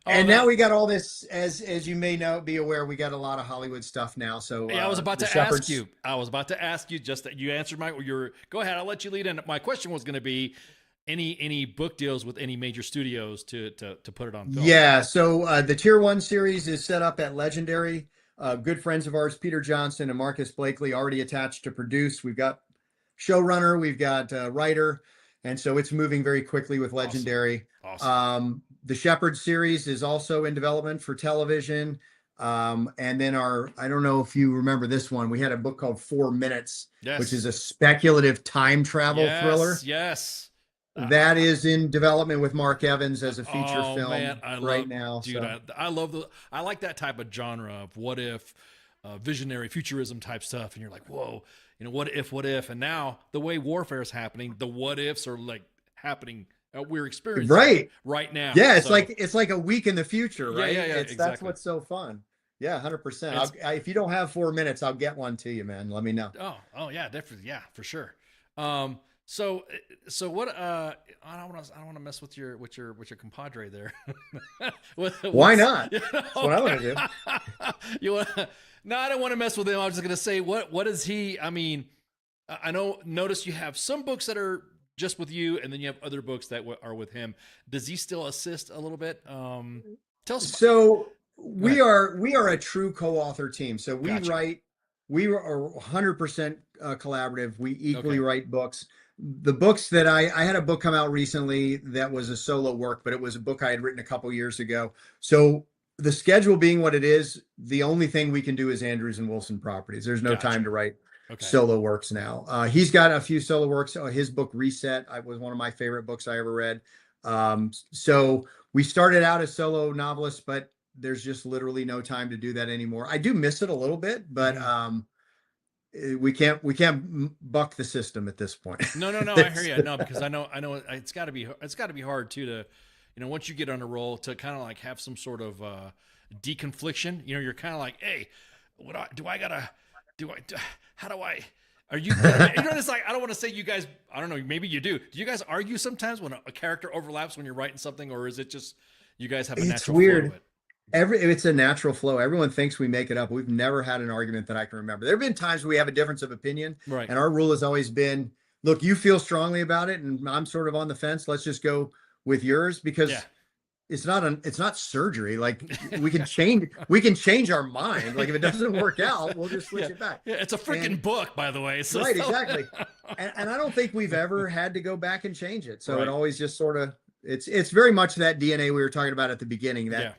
And now we got all this, as you may be aware, we got a lot of Hollywood stuff now. So I was about to ask you. Just that you answered go ahead. I'll let you lead in. My question was going to be any book deals with any major studios to put it on film. Yeah. So the Tier 1 series is set up at Legendary. Good friends of ours, Peter Johnson and Marcus Blakely, already attached to produce. We've got showrunner, we've got writer. And so it's moving very quickly with Legendary. Awesome. The Shepherd series is also in development for television. And then I don't know if you remember this one. We had a book called 4 Minutes, which is a speculative time travel thriller. Yes. That is in development with Mark Evans as a feature film now. Dude, so. I like that type of genre of what if, visionary futurism type stuff. And you're like, whoa, what if, and now the way warfare is happening, the what ifs are like happening. We're experiencing right now. Yeah, it's like a week in the future, right? Yeah, exactly. That's what's so fun. Yeah, 100%. If you don't have 4 minutes, I'll get one to you, man. Let me know. Oh yeah, definitely. Yeah, for sure. So what? I don't want to mess with your compadre there. Why not? That's what I want to do. No, I don't want to mess with him. I was just gonna say, what is he? I mean, notice you have some books that are just with you, and then you have other books that are with him. Does he still assist a little bit? Tell us. So we are a true co-author team. So we write. We are 100% collaborative. We equally write books. The books that I had a book come out recently that was a solo work, but it was a book I had written a couple years ago. So the schedule being what it is, the only thing we can do is Andrews and Wilson properties. There's no time to write solo works now. He's got a few solo works. His book Reset was one of my favorite books I ever read. So we started out as solo novelists, but there's just literally no time to do that anymore. I do miss it a little bit, but we can't buck the system at this point. No, I hear you. No, because I know it's got to be hard too to, once you get on a roll to kind of like have some sort of deconfliction. You're kind of like, hey, are you? It's like I don't want to say you guys. I don't know. Maybe you do. Do you guys argue sometimes when a character overlaps when you're writing something, or is it just You guys have a It's natural weird. flow of it. It's a natural flow. Everyone thinks we make it up. We've never had an argument that I can remember. There have been times where we have a difference of opinion, Right. and our rule has always been, look, you feel strongly about it, and I'm sort of on the fence. Let's just go with yours, because it's not surgery. Like we can change our mind. Like if it doesn't work out, we'll just switch it back. Yeah, it's a freaking book, by the way. So right, exactly. And I don't think we've ever had to go back and change it. So Right. it always just sort of, it's very much that DNA we were talking about at the beginning, that,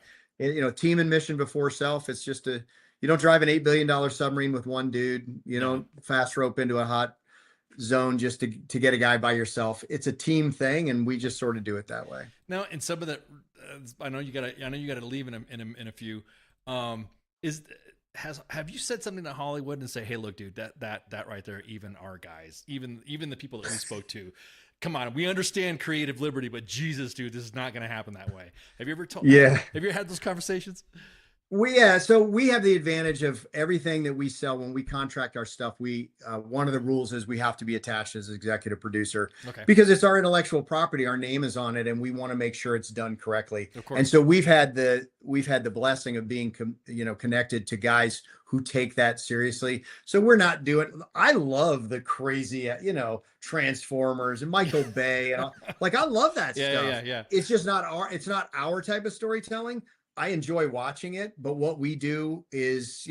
team and mission before self. It's just you don't drive an $8 billion submarine with one dude. You don't fast rope into a hot zone just to get a guy by yourself. It's a team thing, and we just sort of do it that way. Now, in some of the, I know you gotta leave in a few. Have you said something to Hollywood and say, hey, look, dude, that right there, even our guys, even the people that we spoke to, come on, we understand creative liberty, but Jesus, dude, this is not going to happen that way. Have you ever told? Yeah. Have you ever had those conversations? So we have the advantage of everything that we sell. When we contract our stuff, one of the rules is we have to be attached as executive producer, because it's our intellectual property. Our name is on it, and we want to make sure it's done correctly. Of course. And so we've had the blessing of being connected to guys who take that seriously. So we're not doing. I love the crazy, Transformers and Michael Bay, and I love that stuff. Yeah. It's just not our type of storytelling. I enjoy watching it, but what we do is,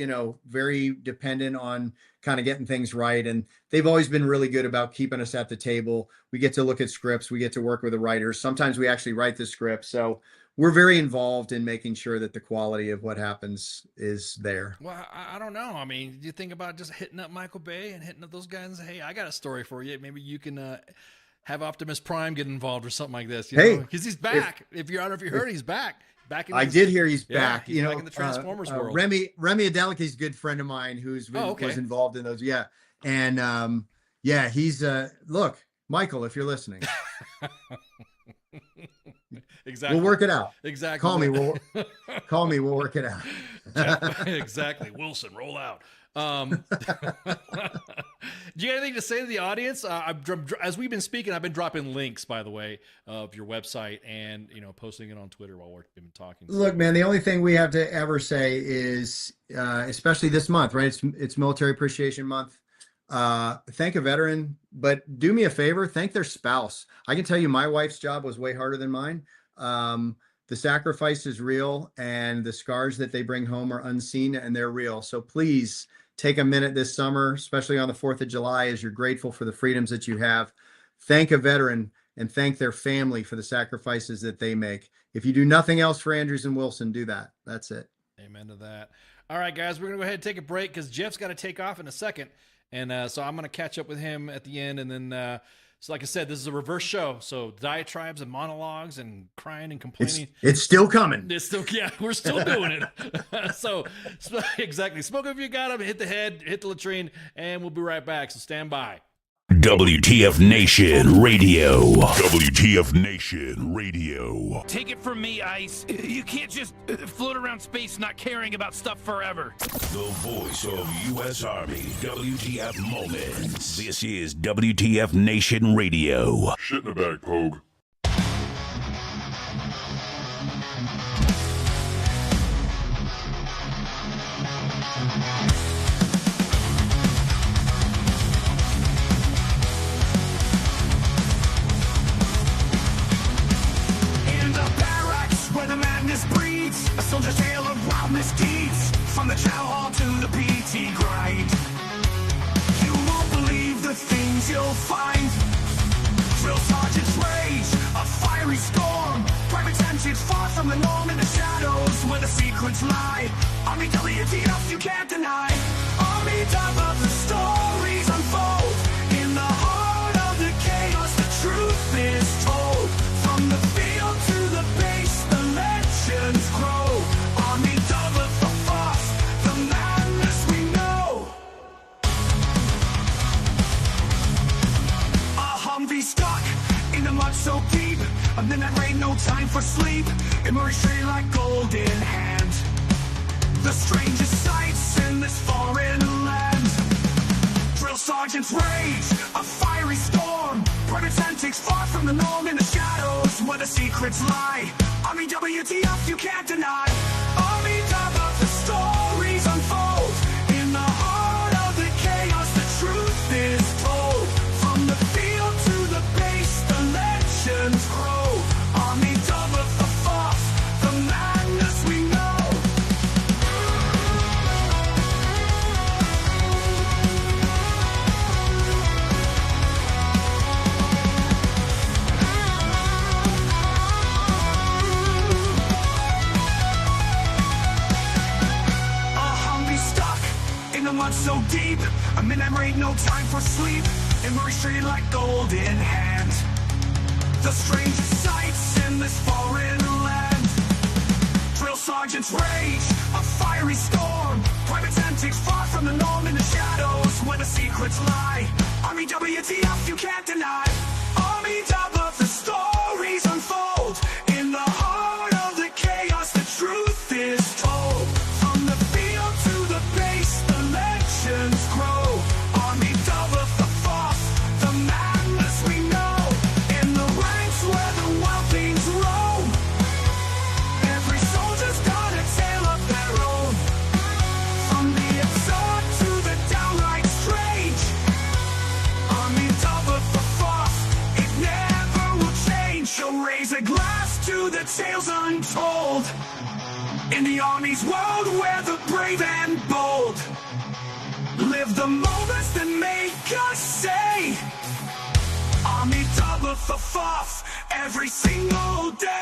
very dependent on kind of getting things right. And they've always been really good about keeping us at the table. We get to look at scripts. We get to work with the writers. Sometimes we actually write the script. So we're very involved in making sure that the quality of what happens is there. Well, I don't know. I mean, do you think about just hitting up Michael Bay and hitting up those guys and say, hey, I got a story for you. Maybe you can have Optimus Prime get involved or something like this. Because he's back. If you heard, he's back. I did hear he's back. He's back in the Transformers world. Remy Adeliki's a good friend of mine who's was involved in those. Yeah. And he's look, Michael, if you're listening. Exactly. We'll work it out. Exactly. Call me. We'll work it out. Exactly. Wilson, roll out. Do you have anything to say to the audience? As we've been speaking, I've been dropping links, by the way, of your website and posting it on Twitter while we've been talking. Look, man, the only thing we have to ever say is, especially this month, right? It's Military Appreciation Month. Thank a veteran, but do me a favor, thank their spouse. I can tell you, my wife's job was way harder than mine. The sacrifice is real, and the scars that they bring home are unseen, and they're real. So please take a minute this summer, especially on the 4th of July, as you're grateful for the freedoms that you have. Thank a veteran and thank their family for the sacrifices that they make. If you do nothing else for Andrews and Wilson, do that. That's it. Amen to that. All right, guys, we're going to go ahead and take a break because Jeff's got to take off in a second. And so I'm going to catch up with him at the end. And then, so like I said, this is a reverse show. So diatribes and monologues and crying and complaining. It's still coming. It's still, we're still doing it. So exactly. Smoke if you got him, hit the head, hit the latrine, and we'll be right back. So stand by. WTF Nation Radio. WTF Nation Radio. Take it from me, Ice. You can't just float around space not caring about stuff forever. The voice of U.S. Army. WTF Moments. This is WTF Nation Radio. Shit in the bag, Pogue. A soldier's tale of wild misdeeds, from the chow hall to the PT grind. You won't believe the things you'll find. Drill sergeant's rage, a fiery storm. Private tensions far from the norm in the shadows where the secrets lie. Army W.T.F, you can't deny. Army top of the stories unfold. In the heart of the chaos, the truth is told. From the field to the base, the legends grow. Army double for force, the madness we know. A Humvee stuck in the mud so deep. A midnight rain, no time for sleep. Emerge straight like golden hand. The strangest sights in this foreign land. Drill sergeant's rage, a fiery storm. Private antics far from the norm in the shadows where the secrets lie. Army WTF, you can't deny. Army WTF, the stories unfold. In the heart of the chaos, the truth is told. From the field to the base, the legends grow. Army WTF, the madness we know. The mud so deep, I'm in memory, no time for sleep. Memories treated like golden hand. The strangest sights in this foreign land. Drill sergeant's rage, a fiery storm. Private antics far from the norm in the shadows where the secrets lie. Army WTF, you can't deny. Army WTF, the stories unfold. In the heart of the chaos, the truth is told. From the field to the base, the legends grow. Army WTF, the madness we know. In the ranks where the wildlings roam, every soldier's got a tale of their own. From the absurd to the downright strange, Army WTF, it never will change. So raise a glass to the tales untold. In the Army's world where the brave and bold live the moments that make us say Army WTF every single day.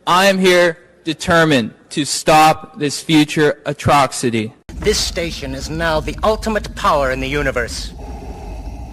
I am here determined to stop this future atrocity. This station is now the ultimate power in the universe.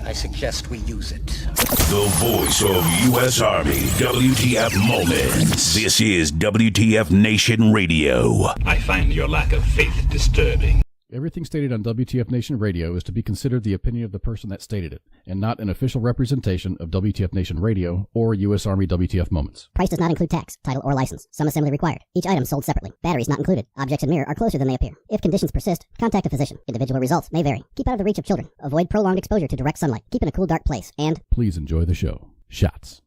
I suggest we use it. The voice of U.S. Army, WTF Moments. This is WTF Nation Radio. I find your lack of faith disturbing. Everything stated on WTF Nation Radio is to be considered the opinion of the person that stated it, and not an official representation of WTF Nation Radio or U.S. Army WTF Moments. Price does not include tax, title, or license. Some assembly required. Each item sold separately. Batteries not included. Objects in mirror are closer than they appear. If conditions persist, contact a physician. Individual results may vary. Keep out of the reach of children. Avoid prolonged exposure to direct sunlight. Keep in a cool, dark place. And please enjoy the show. Shots.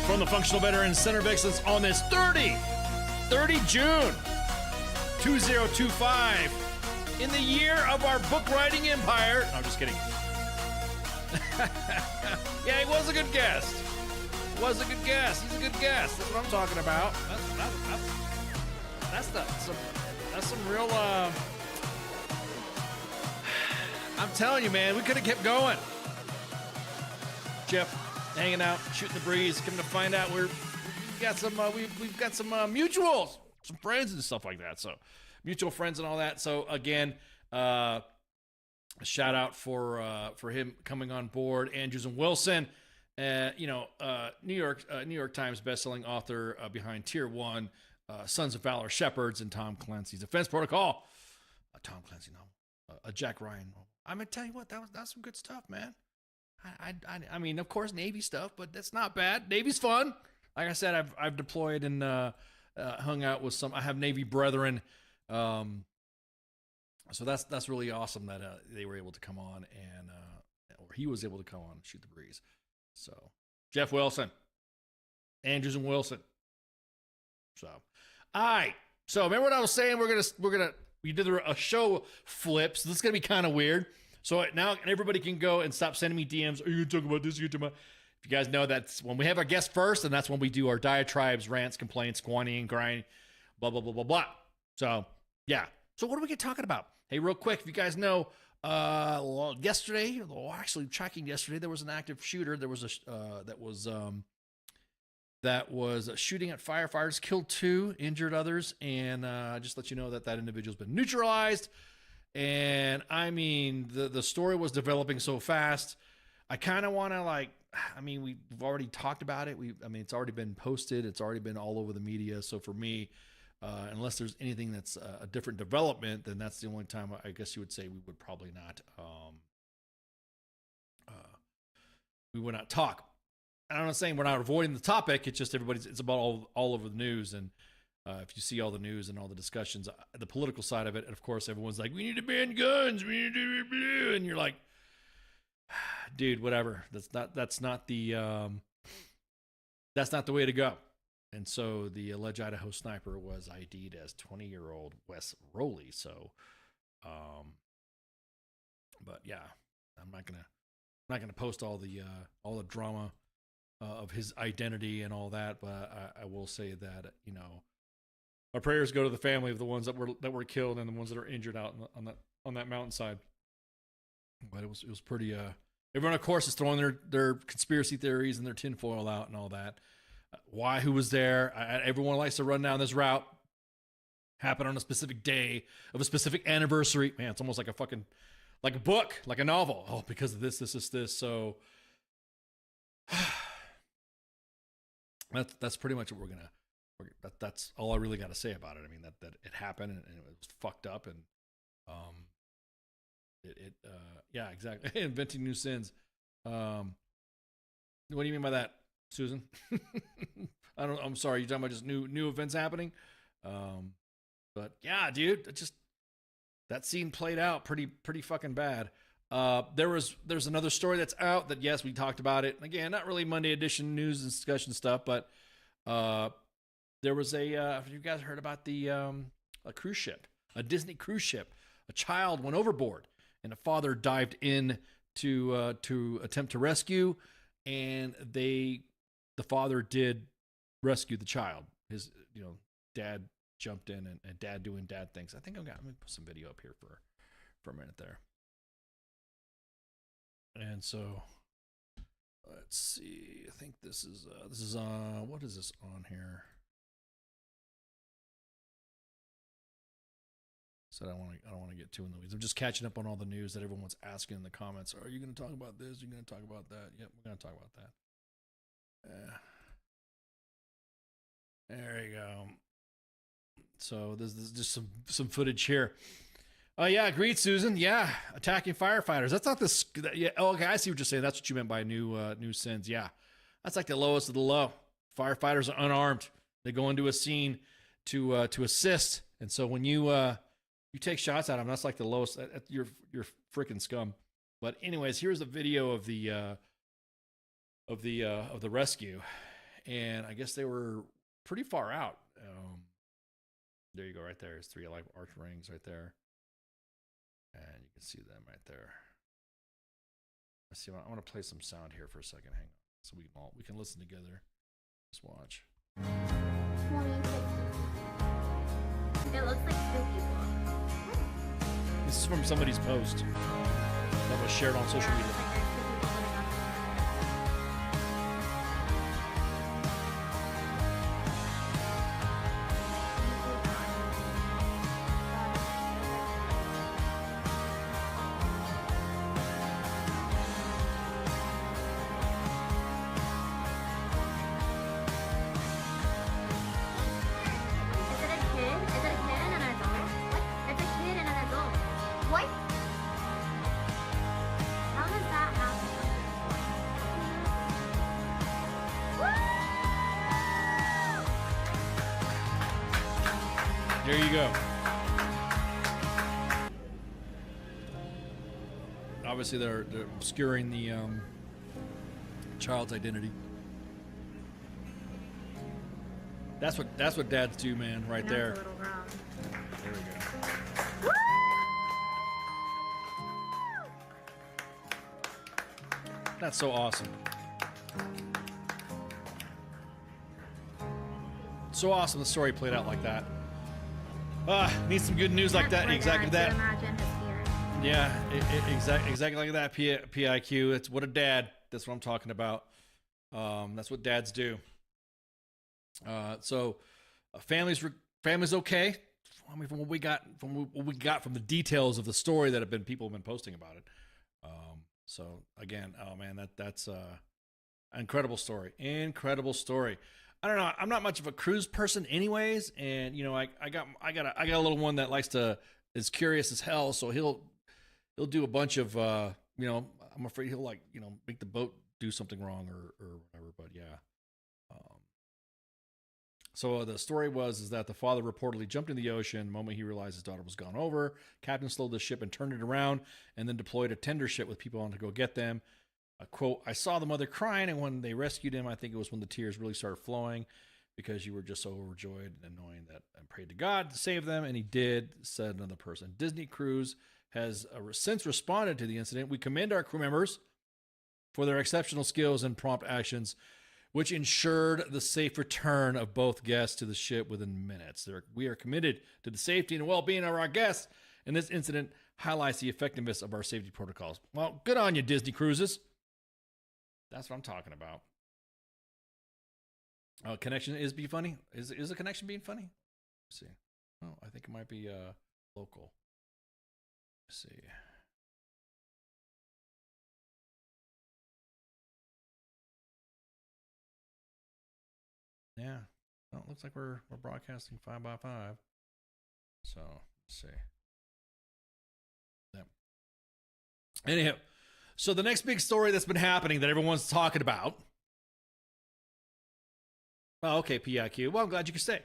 From the Functional Veterans Center of Excellence on this 30 June 2025, in the year of our book writing empire. No, I'm just kidding. Yeah, he was a good guest. Was a good guest. He's a good guest. That's what I'm talking about. That's some real. I'm telling you, man, we could have kept going. Jeff, hanging out, shooting the breeze, coming to find out we've got some mutuals, some friends and stuff like that. So mutual friends and all that. So again, a shout out for him coming on board. Andrews and Wilson, New York Times bestselling author behind Tier 1, Sons of Valor, Shepherds, and Tom Clancy's Defense Protocol. A Tom Clancy novel, a Jack Ryan novel. I'm gonna tell you what, that's some good stuff, man. I mean, of course, Navy stuff, but that's not bad. Navy's fun. Like I said, I've deployed and hung out with some. I have Navy brethren, so that's really awesome that they were able to come on and or he was able to come on and shoot the breeze. So Jeff Wilson, Andrews and Wilson. So, all right. So remember what I was saying? We did a show flip, so this is gonna be kind of weird. So now everybody can go and stop sending me DMs. Are you going to talk about this? Are you talking about? If you guys know, that's when we have our guest first, and that's when we do our diatribes, rants, complaints, whining, grind, blah, blah, blah, blah, blah. So, yeah. So what are we going to talk about? Hey, real quick, if you guys know, yesterday, actually tracking yesterday, there was an active shooter. There was that was shooting at firefighters, killed 2, injured others, and just let you know that individual's been neutralized. And I mean, the story was developing so fast. I kind of want to we've already talked about it. It's already been posted. It's already been all over the media. So for me, unless there's anything that's a different development, then that's the only time I guess you would say we would probably not, we would not talk. I'm not saying we're not avoiding the topic. It's just it's about all over the news. And if you see all the news and all the discussions, the political side of it, and of course, everyone's like, we need to ban guns, we need to do, and you're like, dude, whatever. That's not the way to go. And so the alleged Idaho sniper was ID'd as 20-year-old Wes Rowley. So, but yeah, I'm not gonna post all the drama of his identity and all that. But I will say that our prayers go to the family of the ones that were killed and the ones that are injured out on that mountainside. But it was pretty. Everyone, of course, is throwing their conspiracy theories and their tinfoil out and all that. Why? Who was there? Everyone likes to run down this route. Happened on a specific day of a specific anniversary. Man, it's almost like a book, like a novel. Oh, because of this. So that's pretty much what we're gonna. That's all I really got to say about it. I mean, that it happened and it was fucked up and yeah, exactly. Inventing new sins. What do you mean by that, Susan? I'm sorry. You talking about just new events happening? But yeah, dude, that scene played out pretty fucking bad. There's another story that's out that, yes, we talked about it. Again, not really Monday edition news and discussion stuff, but there was have you guys heard about a cruise ship, a Disney cruise ship? A child went overboard and a father dived in to attempt to rescue, and the father did rescue the child. His, dad jumped in and dad doing dad things. I think I'm gonna put some video up here for a minute there. And so let's see. I think this is what is this on here? So I don't want to get too in the weeds. I'm just catching up on all the news that everyone's asking in the comments. Are you going to talk about this? Are you going to talk about that? Yep, we're going to talk about that. There you go. So there's just some footage here. Oh yeah, agreed, Susan. Yeah, attacking firefighters. That's not this. Yeah. Oh, okay, I see what you're saying. That's what you meant by new sins. Yeah, that's like the lowest of the low. Firefighters are unarmed. They go into a scene to assist, and so when you take shots at them, that's like the lowest. You're freaking scum. But anyways, here's the video of the rescue, and I guess they were pretty far out. There you go, right there. There's 3 like arch rings right there, and you can see them right there. Let's see. I want to play some sound here for a second. Hang on, so we can listen together. Let's watch. 2050. It looks like 2 people. This is from somebody's post that was shared on social media. There you go. Obviously, they're obscuring the child's identity. That's what dads do, man. Right there. There we go. That's so awesome. So awesome the story played out like that. Need some good news like that. Exactly that. Yeah, exactly like that. PIQ. It's what a dad. That's what I'm talking about. That's what dads do. So, family's okay. I mean, from what we got from the details of the story that people have been posting about it. So again, oh man, that's incredible story. Incredible story. I don't know. I'm not much of a cruise person, anyways, and I got a little one that is curious as hell. So he'll do a bunch of I'm afraid he'll make the boat do something wrong or whatever. But yeah. So the story is that the father reportedly jumped in the ocean the moment he realized his daughter was gone over. Captain slowed the ship and turned it around, and then deployed a tender ship with people on to go get them. Quote, I saw the mother crying, and when they rescued him, I think it was when the tears really started flowing because you were just so overjoyed and knowing that I prayed to God to save them, and he did, said another person. Disney Cruise has since responded to the incident. We commend our crew members for their exceptional skills and prompt actions, which ensured the safe return of both guests to the ship within minutes. We are committed to the safety and well-being of our guests, and this incident highlights the effectiveness of our safety protocols. Well, good on you, Disney Cruises. That's what I'm talking about. Connection is be funny. Is the connection being funny? Let's see. Oh, I think it might be local. Let's see. Yeah. Well, it looks like we're broadcasting 5x5. So let's see. Yep. Anyhow. So the next big story that's been happening that everyone's talking about. Oh, okay, PIQ. Well, I'm glad you could stay.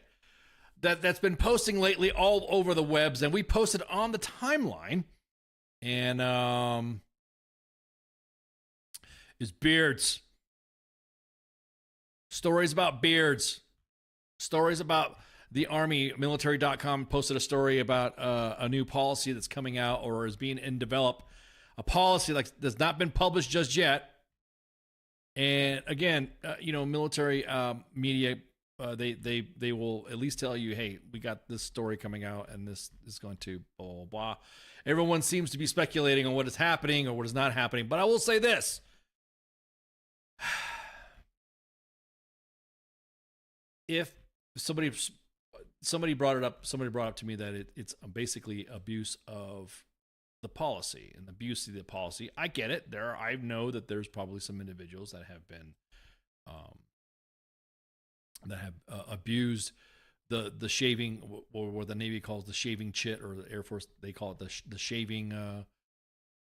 That's been posting lately all over the webs, and we posted on the timeline. And is beards. Stories about beards. Stories about the Army. Military.com posted a story about a new policy that's coming out or is being developed. A policy that's not been published just yet, And again, military media, they will at least tell you, hey, we got this story coming out, and this is going to blah blah blah. Everyone seems to be speculating on what is happening or what is not happening. But I will say this: if somebody brought it up, somebody brought up to me that it's basically abuse of the policy and abuse of the policy. I get it. I know that there's probably some individuals that have been abused the shaving, or what the Navy calls the shaving chit, or the Air Force they call it the shaving. Matter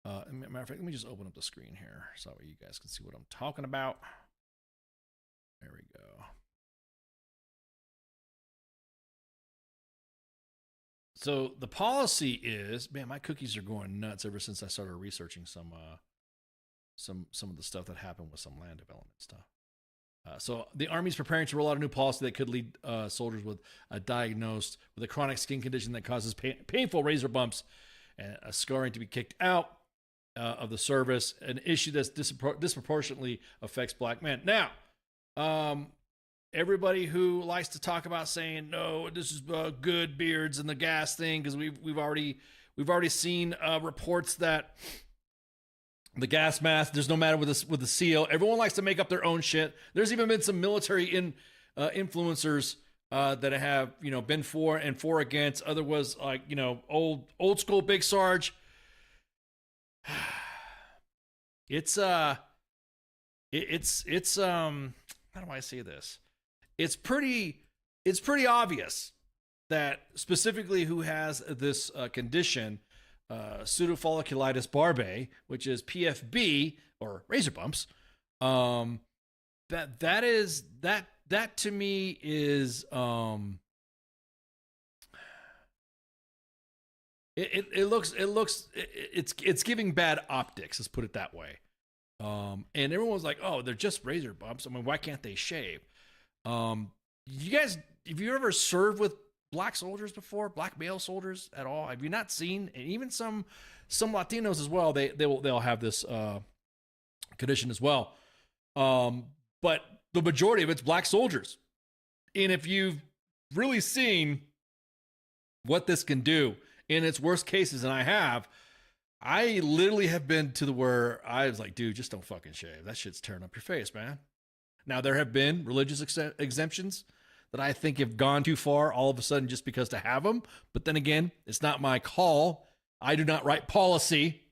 of fact, let me just open up the screen here so that you guys can see what I'm talking about. There we go. So the policy is, man, my cookies are going nuts ever since I started researching some of the stuff that happened with some land development stuff. So the Army's preparing to roll out a new policy that could lead soldiers with diagnosed with a chronic skin condition that causes painful razor bumps and scarring to be kicked out of the service, an issue that's disproportionately affects black men. Now, everybody who likes to talk about saying, no, this is good beards and the gas thing, because we've already seen reports that the gas mask, there's no matter with the seal. Everyone likes to make up their own shit. There's even been some military influencers that have been for and for against. Other was like old school Big Sarge. It's how do I say this? It's pretty obvious that specifically who has this condition, pseudofolliculitis barbae, which is PFB or razor bumps, that to me is it's giving bad optics, let's put it that way. And everyone's like, oh, they're just razor bumps. I mean, why can't they shave? You guys, have you ever served with black soldiers before, black male soldiers at all? Have you not seen, and even some Latinos as well, they'll have this condition as well. But the majority of it's black soldiers. And if you've really seen what this can do in its worst cases, and I literally have been to the where I was like, dude, just don't fucking shave. That shit's tearing up your face, man. Now, there have been religious exemptions that I think have gone too far all of a sudden just because to have them. But then again, it's not my call. I do not write policy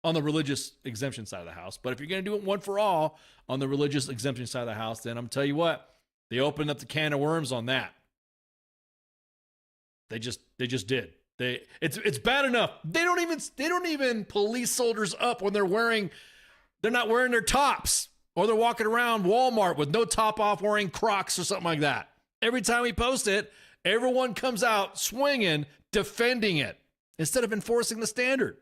on the religious exemption side of the house. But if you're going to do it one for all on the religious exemption side of the house, then I'm tell you what, they opened up the can of worms on that. They just did. It's bad enough. They don't even police soldiers up when they're not wearing their tops, or they're walking around Walmart with no top off, wearing Crocs or something like that. Every time we post it, everyone comes out swinging, defending it instead of enforcing the standard.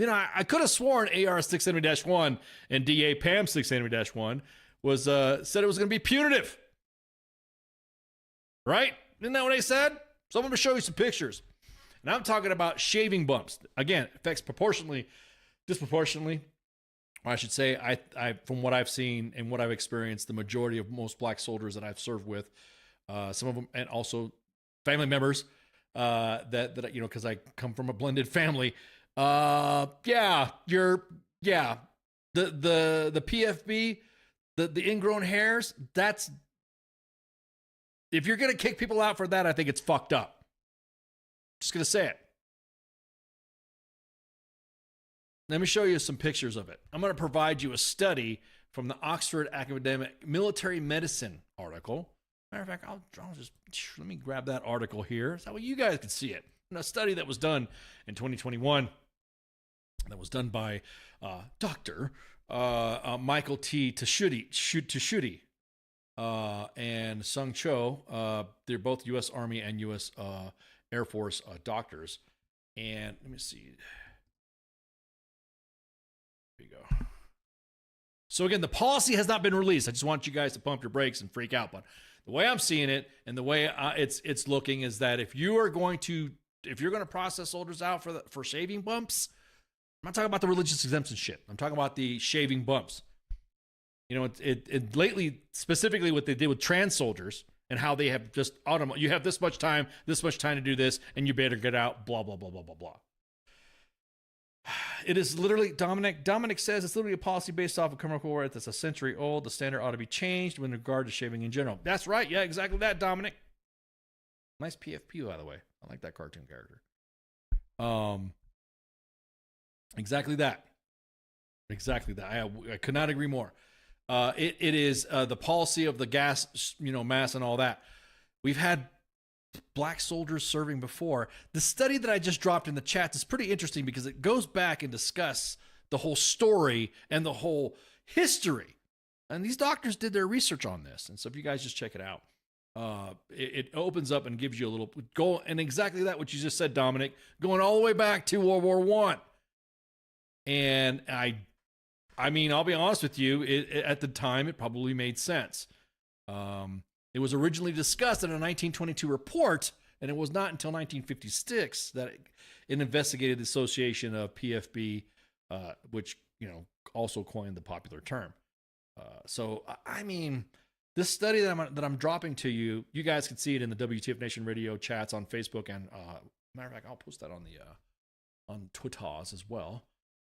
I could have sworn AR 670-1 and DA PAM 670-1 was said it was going to be punitive, right? Isn't that what they said? So I'm going to show you some pictures. And I'm talking about shaving bumps. Again, affects disproportionately. Or I should say, I from what I've seen and what I've experienced, the majority of most black soldiers that I've served with, some of them, and also family members, that because I come from a blended family. The PFB, the ingrown hairs. That's, if you're gonna kick people out for that, I think it's fucked up. Just gonna say it. Let me show you some pictures of it. I'm going to provide you a study from the Oxford Academic Military Medicine article. Matter of fact, I'll just, let me grab that article here so you guys can see it. A study that was done in 2021 that was done by Dr. Michael T. Tashuti and Sung Cho. They're both U.S. Army and U.S. Air Force doctors. And let me see. Here you go. So again, the policy has not been released. I just want you guys to pump your brakes and freak out. But the way I'm seeing it and the way it's looking is that if you're going to process soldiers out for shaving bumps, I'm not talking about the religious exemption shit. I'm talking about the shaving bumps. You know, it lately, specifically what they did with trans soldiers and how they have just you have this much time to do this, and you better get out, blah, blah, blah, blah, blah, blah. It is literally, Dominic says it's literally a policy based off of criminal court that's a century old. The standard ought to be changed with regard to shaving in general. That's right. Yeah, exactly that, Dominic. Nice PFP, by the way. I like that cartoon character. Exactly that. Exactly that. I could not agree more. It is the policy of the gas, mask and all that. We've had black soldiers serving before. The study that I just dropped in the chat is pretty interesting because it goes back and discusses the whole story and the whole history. And these doctors did their research on this. And so if you guys just check it out, it opens up and gives you a little go. And exactly that, what you just said, Dominic, going all the way back to World War I. And I mean, I'll be honest with you, at the time, it probably made sense. It was originally discussed in a 1922 report, and it was not until 1956 that it investigated the association of PFB, which, also coined the popular term. So, I mean, this study that I'm dropping to you, you guys can see it in the WTF Nation Radio chats on Facebook, and matter of fact, I'll post that on Twitter as well.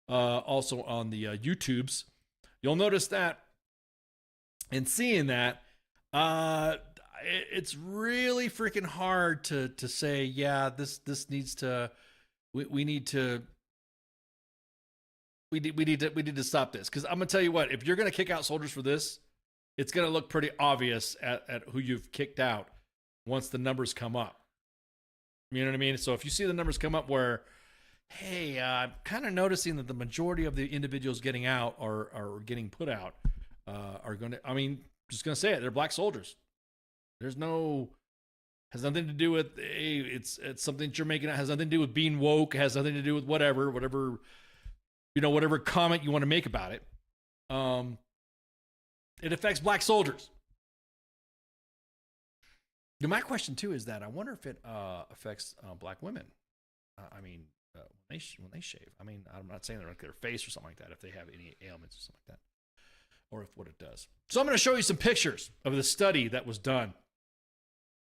Also on the YouTubes. You'll notice that, and seeing that, it's really freaking hard to say, yeah, this needs to, we need to stop this. Because I'm gonna tell you what, if you're gonna kick out soldiers for this, it's gonna look pretty obvious at who you've kicked out once the numbers come up. You know what I mean? So if you see the numbers come up where, hey, I'm kind of noticing that the majority of the individuals getting out or getting put out are going to, just going to say it, they're black soldiers. Has nothing to do with, hey, it's something that you're making, it has nothing to do with being woke, has nothing to do with whatever comment you want to make about it. It affects black soldiers. My question too is that I wonder if it affects black women. When they shave. I'm not saying they're like their face or something like that, if they have any ailments or something like that, or if what it does. So I'm going to show you some pictures of the study that was done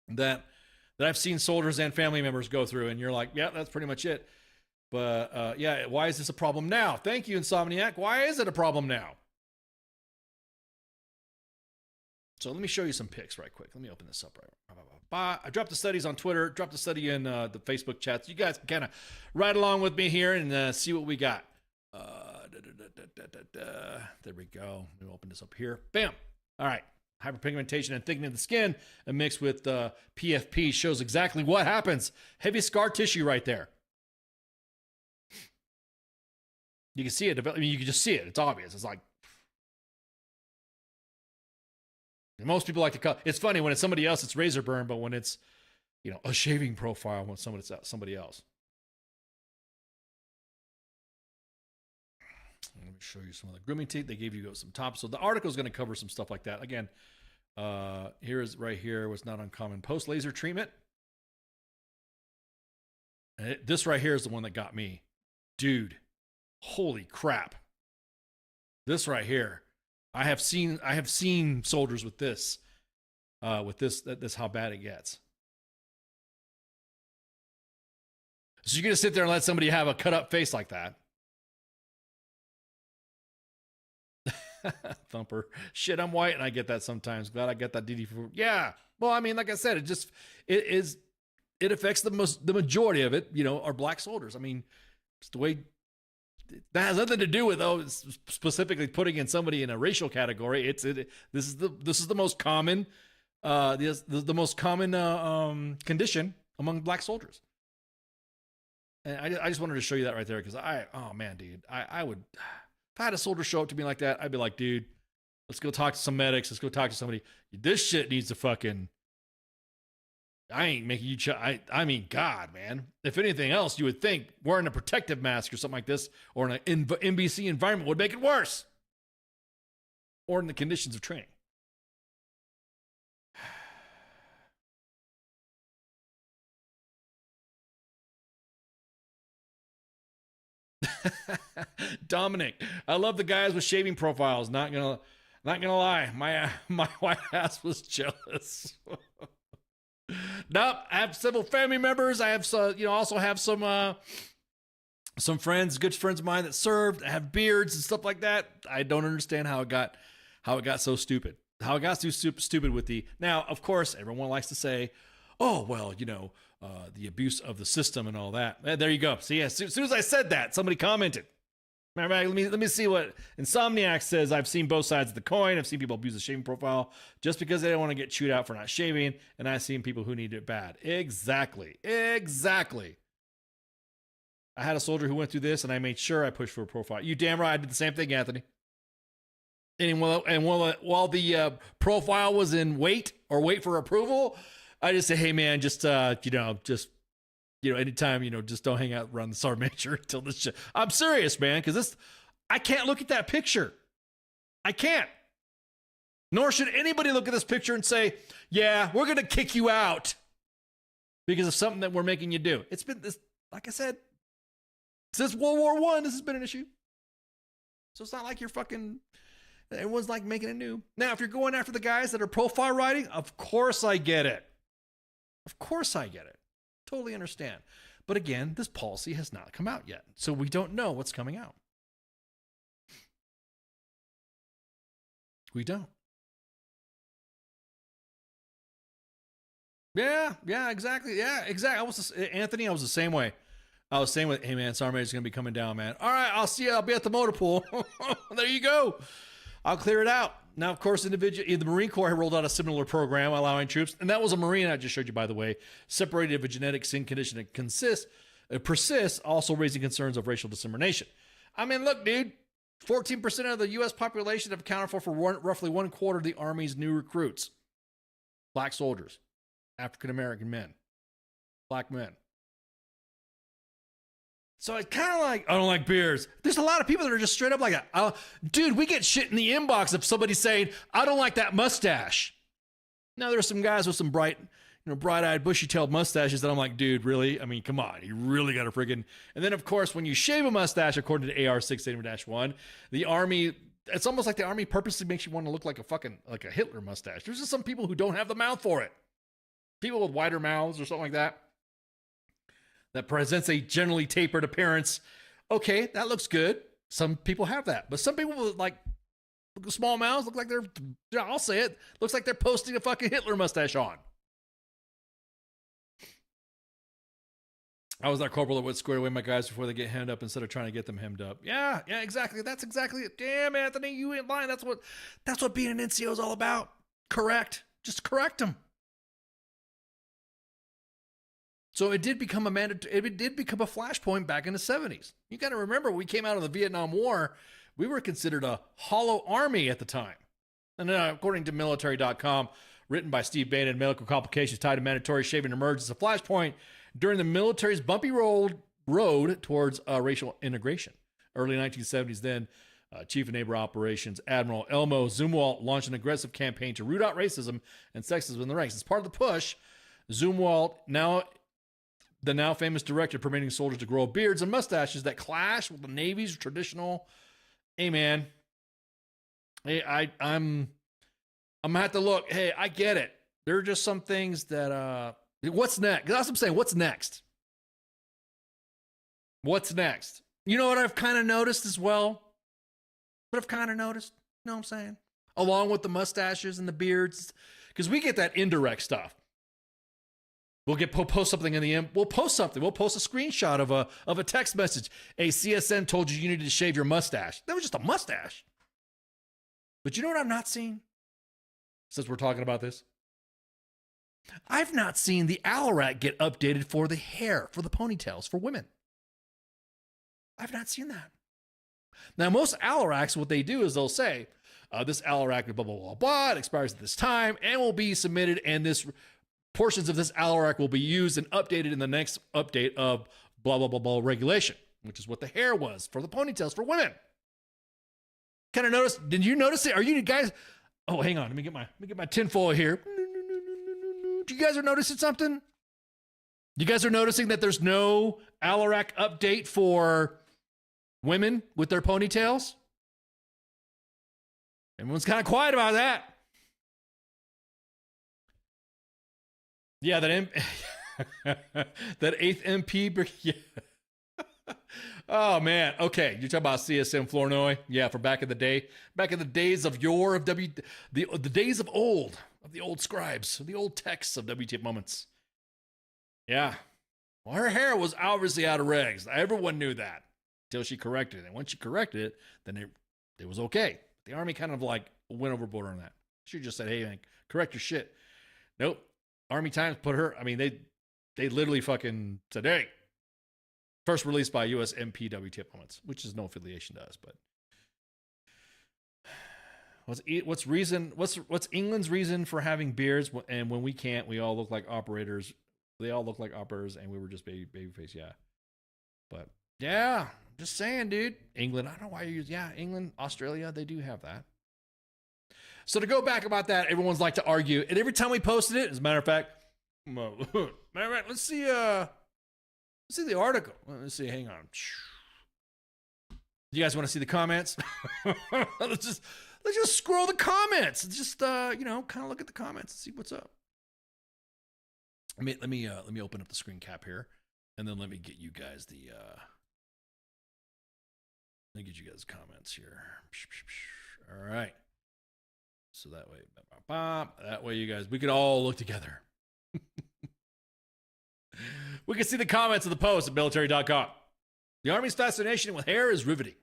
that I've seen soldiers and family members go through, and you're like, yeah, that's pretty much it. But yeah, why is this a problem now? Thank you, Insomniac. Why is it a problem now? So let me show you some pics right quick. Let me open this up right. I dropped the studies on Twitter, dropped the study in the Facebook chats. You guys can kind of ride along with me here and see what we got. There we go. Let me open this up here. Bam. All right. Hyperpigmentation and thickening of the skin mixed with PFP shows exactly what happens. Heavy scar tissue right there. You can see it. You can just see it. It's obvious. It's like, most people like to cut. It's funny when it's somebody else, it's razor burn, but when it's, a shaving profile, when somebody else. Let me show you some of the grooming teeth. They gave you some tops. So the article is going to cover some stuff like that. Again, here is right here what's not uncommon. Post laser treatment. And this right here is the one that got me. Dude, holy crap. This right here. I have seen soldiers with this that's how bad it gets. So you're going to sit there and let somebody have a cut up face like that. Thumper. Shit, I'm white and I get that sometimes. Glad I get that DD4. Yeah. Well, like I said, it affects the majority of it, are black soldiers. It's the way. That has nothing to do with specifically putting in somebody in a racial category. This is the most common the most common condition among black soldiers. And I just wanted to show you that right there because oh man, dude, I would, if I had a soldier show up to me like that, I'd be like, dude, let's go talk to some medics. Let's go talk to somebody. This shit needs to fucking. I ain't making you. God, man. If anything else, you would think wearing a protective mask or something like this, or in an NBC environment, would make it worse. Or in the conditions of training. Dominic, I love the guys with shaving profiles. Not gonna Not gonna lie, my white ass was jealous. Nope, I have several family members. I have also have some friends, good friends of mine that served. I have beards and stuff like that. I don't understand how it got so stupid. How it got so stupid with the. Now, of course, everyone likes to say, "Oh, well, the abuse of the system and all that." There you go. See, as soon as I said that, somebody commented. Let me see what Insomniac says. I've seen both sides of the coin. I've seen people abuse the shaving profile just because they don't want to get chewed out for not shaving, and I've seen people who need it bad. Exactly. I had a soldier who went through this, and I made sure I pushed for a profile. You damn right, I did the same thing, Anthony. And while the profile was in wait for approval, I just say, hey man, anytime, just don't hang out around the sergeant major until this shit. I'm serious, man, because I can't look at that picture. I can't. Nor should anybody look at this picture and say, yeah, we're going to kick you out because of something that we're making you do. It's been this, like I said, since World War I, this has been an issue. So it's not like you're everyone's like making it new. Now, if you're going after the guys that are profile writing, of course I get it. Totally understand. But again, this policy has not come out yet. So we don't know what's coming out. We don't. Yeah, exactly. I was Anthony, I was the same way. I was saying, hey man, Sergeant Major's going to be coming down, man. All right, I'll see you. I'll be at the motor pool. There you go. I'll clear it out. Now, of course, the Marine Corps had rolled out a similar program allowing troops, and that was a Marine I just showed you, by the way, separated if a genetic sin condition persists, also raising concerns of racial discrimination. I mean, look, dude, 14% of the U.S. population have accounted for roughly 1/4 of the Army's new recruits. Black soldiers, African-American men, black men. So it's kind of like, I don't like beards. There's a lot of people that are just straight up like that. Dude, we get shit in the inbox of somebody saying, I don't like that mustache. Now there's some guys with some bright-eyed, bushy-tailed mustaches that I'm like, dude, really? I mean, come on. You really got to friggin'. And then, of course, when you shave a mustache, according to AR 681-1, the Army, it's almost like the Army purposely makes you want to look like a Hitler mustache. There's just some people who don't have the mouth for it. People with wider mouths or something like that. That presents a generally tapered appearance. Okay, that looks good. Some people have that. But some people with small mouths look like I'll say it, looks like they're posting a fucking Hitler mustache on. I was that corporal that would square away my guys before they get hemmed up instead of trying to get them hemmed up. Yeah, exactly. That's exactly it. Damn, Anthony, you ain't lying. That's what being an NCO is all about. Correct. Just correct them. So it did become a flashpoint back in the 70s. You got to remember, we came out of the Vietnam War, we were considered a hollow army at the time. And according to military.com, written by Steve Bannon, medical complications tied to mandatory shaving emerged as a flashpoint during the military's bumpy road towards racial integration. Early 1970s, then, Chief of Naval Operations Admiral Elmo Zumwalt launched an aggressive campaign to root out racism and sexism in the ranks. As part of the push, Zumwalt, the now famous directive permitting soldiers to grow beards and mustaches that clash with the Navy's traditional. Hey man, hey, I'm gonna have to look. Hey, I get it. There are just some things that what's next? That's what I'm saying. What's next? What's next? You know what I've kind of noticed as well? You know what I'm saying? Along with the mustaches and the beards, because we get that indirect stuff. We'll post something in the end. We'll post something. We'll post a screenshot of a text message. Hey, CSN told you needed to shave your mustache. That was just a mustache. But you know what I'm not seeing? Since we're talking about this, I've not seen the Alarak get updated for the hair, for the ponytails, for women. I've not seen that. Now, most Alaraks, what they do is they'll say, this Alarak, blah, blah, blah, blah, it expires at this time and will be submitted, and this portions of this Alarak will be used and updated in the next update of blah, blah, blah, blah regulation, which is what the hair was for the ponytails for women. Kind of notice, did you notice it? Are you guys, oh, hang on, let me get my tinfoil here. You guys are noticing something? You guys are noticing that there's no Alarak update for women with their ponytails? Everyone's kind of quiet about that. Yeah, that 8th MP. Yeah. Oh, man. Okay, you're talking about CSM Flournoy? Yeah, for back in the day. Back in the days of yore of the days of the old scribes, the old texts of WTF moments. Yeah. Well, her hair was obviously out of regs. Everyone knew that until she corrected it. And once she corrected it, then it was okay. The Army kind of like went overboard on that. She just said, hey, man, correct your shit. Nope. Army Times put her, I mean, they literally fucking said, hey, first released by US MP WTF moments, which is no affiliation to us, but what's England's reason for having beards? And when we can't, we all look like operators. They all look like operators, and we were just babyface. Yeah, but yeah, just saying, dude. England, I don't know why you use. Yeah, England, Australia, they do have that. So to go back about that, everyone's like to argue, and every time we posted it, as a matter of fact, let's see the article. Let's see. Hang on. You guys want to see the comments? let's just scroll the comments. Just kind of look at the comments and see what's up. Let me open up the screen cap here, and then let me get you guys comments here. All right. So that way you guys, we could all look together. We can see the comments of the post at military.com. The Army's fascination with hair is riveting.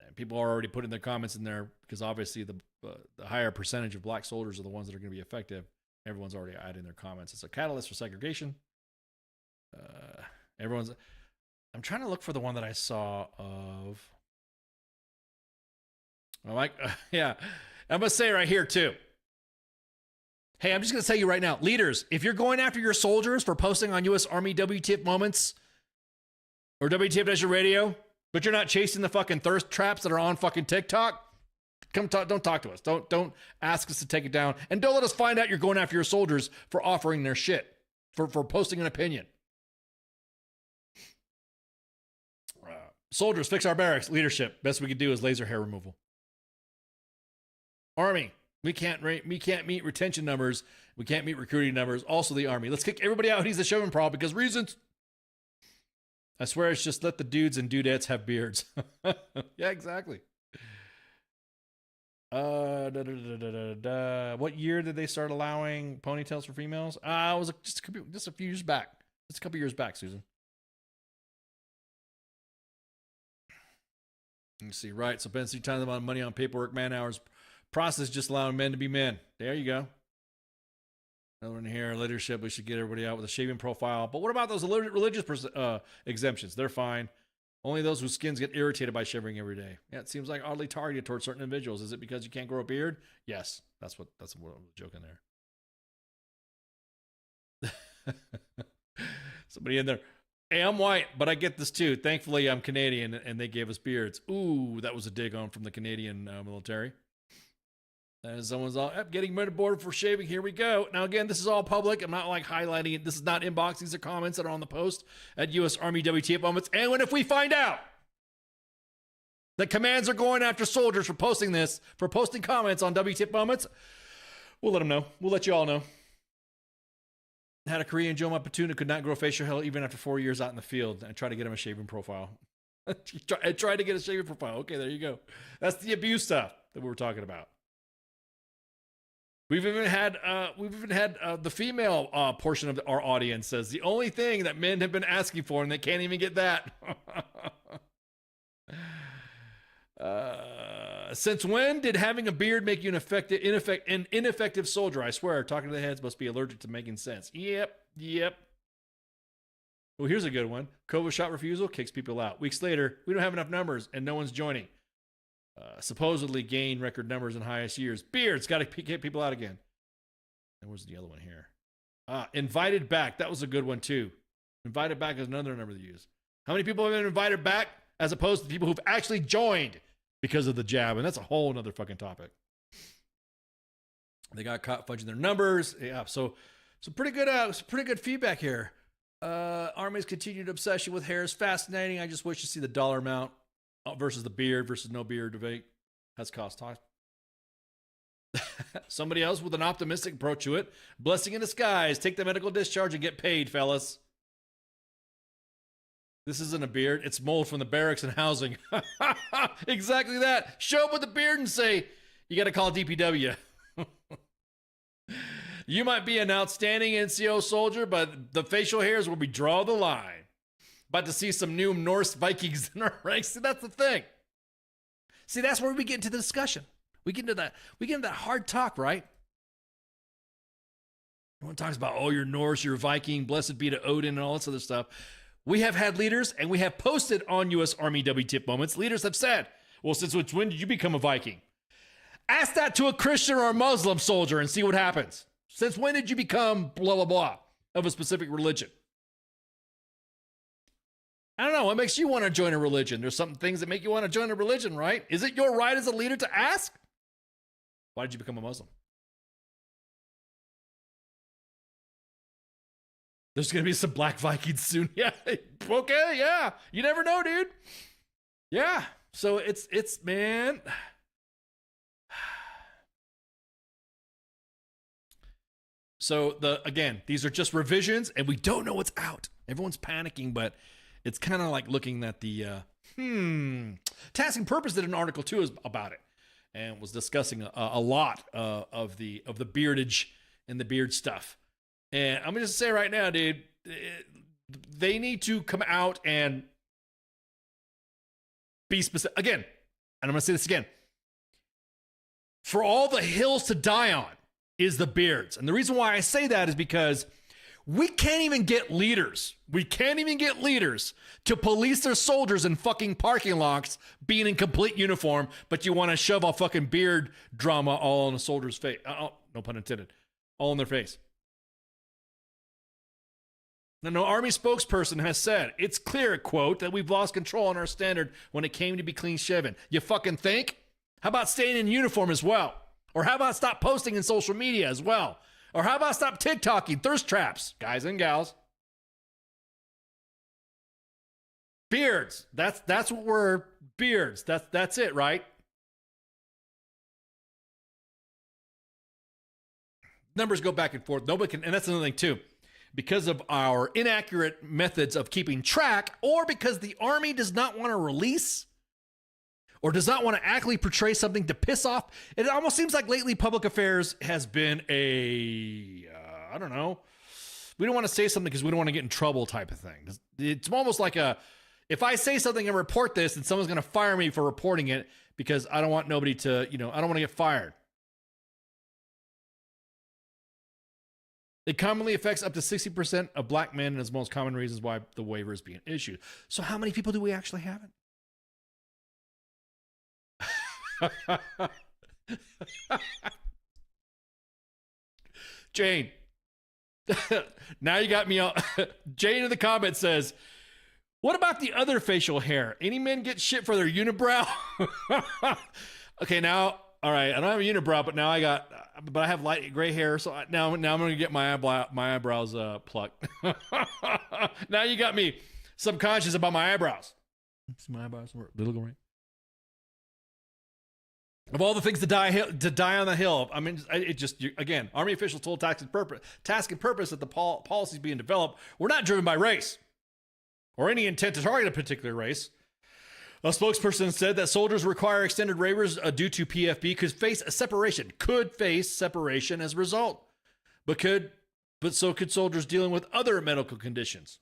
And people are already putting their comments in there because obviously the higher percentage of black soldiers are the ones that are going to be effective. Everyone's already adding their comments. It's a catalyst for segregation. I'm trying to look for the one that I saw of. Yeah, I'm going to say right here too. Hey, I'm just going to tell you right now, leaders, if you're going after your soldiers for posting on U.S. Army WTF moments or WTF Nation Radio, but you're not chasing the fucking thirst traps that are on fucking TikTok, don't talk to us. Don't ask us to take it down. And don't let us find out you're going after your soldiers for offering their shit, for posting an opinion. Soldiers, fix our barracks. Leadership, best we could do is laser hair removal. Army, we can't meet retention numbers. We can't meet recruiting numbers. Also the Army. Let's kick everybody out. He's a showman pro because reasons. I swear it's just let the dudes and dudettes have beards. Yeah, exactly. What year did they start allowing ponytails for females? It was just a few years back. It's a couple years back, Susan. You see, right? So spend 3 times the amount of money on paperwork, man hours, process just allowing men to be men. There you go. Another one here, leadership. We should get everybody out with a shaving profile. But what about those religious exemptions? They're fine. Only those whose skins get irritated by shivering every day. Yeah, it seems like oddly targeted towards certain individuals. Is it because you can't grow a beard? Yes, that's what I was joking there. Somebody in there. Hey, I'm white, but I get this too. Thankfully, I'm Canadian, and they gave us beards. Ooh, that was a dig on from the Canadian military. And someone's all, getting rid of border for shaving. Here we go. Now, again, this is all public. I'm not like highlighting it. This is not inbox. These are comments that are on the post at U.S. Army WTF moments. And if we find out that commands are going after soldiers for posting this, for posting comments on WTF moments, we'll let them know. We'll let you all know. Had a Korean Joe, my platoon, who could not grow facial hair even after 4 years out in the field. I tried to get him a shaving profile. I tried to get a shaving profile. Okay, there you go. That's the abuse stuff that we were talking about. We've even had the female portion of our audience says the only thing that men have been asking for and they can't even get that. Since when did having a beard make you an ineffective soldier? I swear, talking to the heads must be allergic to making sense. Yep. Well, here's a good one. COVID shot refusal kicks people out. Weeks later, we don't have enough numbers and no one's joining. Supposedly gain record numbers in highest years. Beards got to get people out again. And where's the other one here? Invited back. That was a good one too. Invited back is another number to use. How many people have been invited back as opposed to people who've actually joined because of the jab? And that's a whole other fucking topic. They got caught fudging their numbers. Yeah, so pretty good feedback here. Army's continued obsession with hair is fascinating. I just wish to see the dollar amount versus the beard versus no beard debate. has cost talk. Somebody else with an optimistic approach to it. Blessing in disguise. Take the medical discharge and get paid, fellas. This isn't a beard. It's mold from the barracks and housing. Exactly that. Show up with a beard and say, you got to call DPW. You might be an outstanding NCO soldier, but the facial hairs will be draw the line. About to see some new Norse Vikings in our ranks. See, that's the thing. See, that's where we get into the discussion. We get into that hard talk, right? Everyone talks about, oh, you're Norse, you're Viking, blessed be to Odin, and all this other stuff. We have had leaders, and we have posted on U.S. Army WTF moments. Leaders have said, well, since when did you become a Viking? Ask that to a Christian or a Muslim soldier and see what happens. Since when did you become blah, blah, blah of a specific religion? I don't know. What makes you want to join a religion? There's some things that make you want to join a religion, right? Is it your right as a leader to ask? Why did you become a Muslim? There's going to be some black Vikings soon. Yeah. Okay. Yeah. You never know, dude. Yeah. So it's man. So again, these are just revisions and we don't know what's out. Everyone's panicking, but it's kind of like looking at the, Task and Purpose did an article too about it and was discussing a lot of the beardage and the beard stuff. And I'm going to say right now, dude, they need to come out and be specific. Again, and I'm going to say this again. For all the hills to die on is the beards. And the reason why I say that is because we can't even get leaders. We can't even get leaders to police their soldiers in fucking parking lots being in complete uniform, but you want to shove a fucking beard drama all on a soldier's face. No pun intended. All in their face. Now, no Army spokesperson has said, it's clear, quote, that we've lost control on our standard when it came to be clean shaven. You fucking think? How about staying in uniform as well? Or how about stop posting in social media as well? Or how about stop TikToking thirst traps, guys and gals? Beards. That's what we're beards. That's it, right? Numbers go back and forth. Nobody can, and that's another thing too. Because of our inaccurate methods of keeping track, or because the Army does not want to release or does not want to accurately portray something to piss off. It almost seems like lately public affairs has been I don't know. We don't want to say something because we don't want to get in trouble type of thing. It's almost like if I say something and report this, then someone's going to fire me for reporting it because I don't want nobody to, I don't want to get fired. It commonly affects up to 60% of black men and is the most common reasons why the waiver is being issued. So how many people do we actually have it? Jane, now you got me on. Jane in the comments says, what about the other facial hair? Any men get shit for their unibrow? Okay, now, all right, I don't have a unibrow, but now I have light gray hair, so now I'm going to get my eyebrows plucked. Now you got me subconscious about my eyebrows. See my eyebrows? They look right. Of all the things to die on the hill, I mean, again, Army officials told Task and Purpose that the policies being developed were not driven by race or any intent to target a particular race. A spokesperson said that soldiers require extended waivers due to PFB could face separation as a result, but so could soldiers dealing with other medical conditions.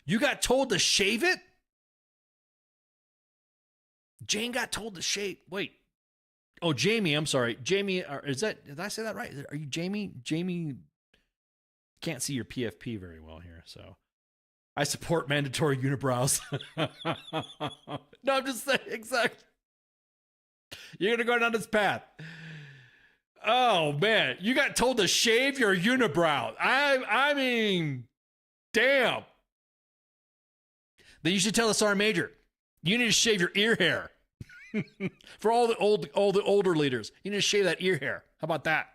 You got told to shave it? Jane got told to shave. Wait. Oh, Jamie. I'm sorry. Jamie, did I say that right? Are you Jamie? Jamie can't see your PFP very well here, so I support mandatory unibrows. No, I'm just saying, exactly. You're going to go down this path. Oh, man. You got told to shave your unibrow. I mean, damn. Then you should tell the sergeant major, you need to shave your ear hair. For all the older leaders, you need to shave that ear hair. How about that?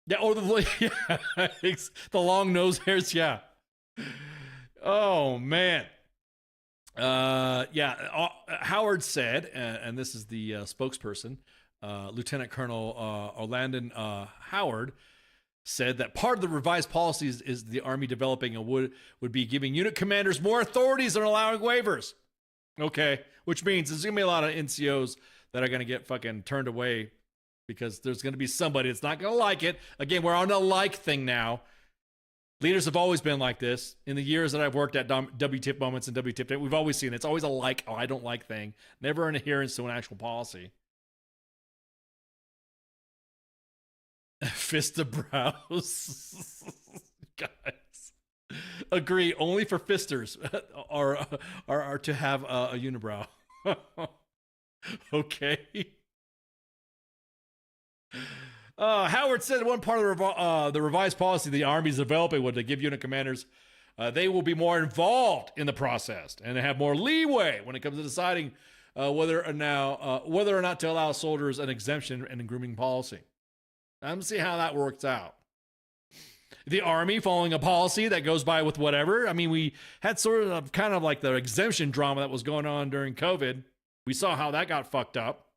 Yeah, or the long nose hairs. Yeah. Oh man. Howard said, and this is the spokesperson, Lieutenant Colonel Orlandon Howard, said that part of the revised policies is the Army developing would be giving unit commanders more authorities and allowing waivers. Okay, which means there's going to be a lot of NCOs that are going to get fucking turned away because there's going to be somebody that's not going to like it. Again, we're on a like thing now. Leaders have always been like this. In the years that I've worked at W.T.F moments and W.T.F, we've always seen it. It's always a like, oh, I don't like thing. Never an adherence to an actual policy. Fist of brows. Guys. Agree, only for fisters are to have a unibrow. Okay. Howard said one part of the revised policy the Army is developing would to give unit commanders they will be more involved in the process and have more leeway when it comes to deciding whether or not to allow soldiers an exemption in grooming policy. I'm going to see how that works out. The Army following a policy that goes by with whatever. I mean, we had sort of kind of like the exemption drama that was going on during COVID. We saw how that got fucked up.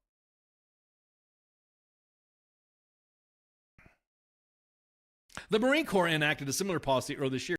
The Marine Corps enacted a similar policy earlier this year.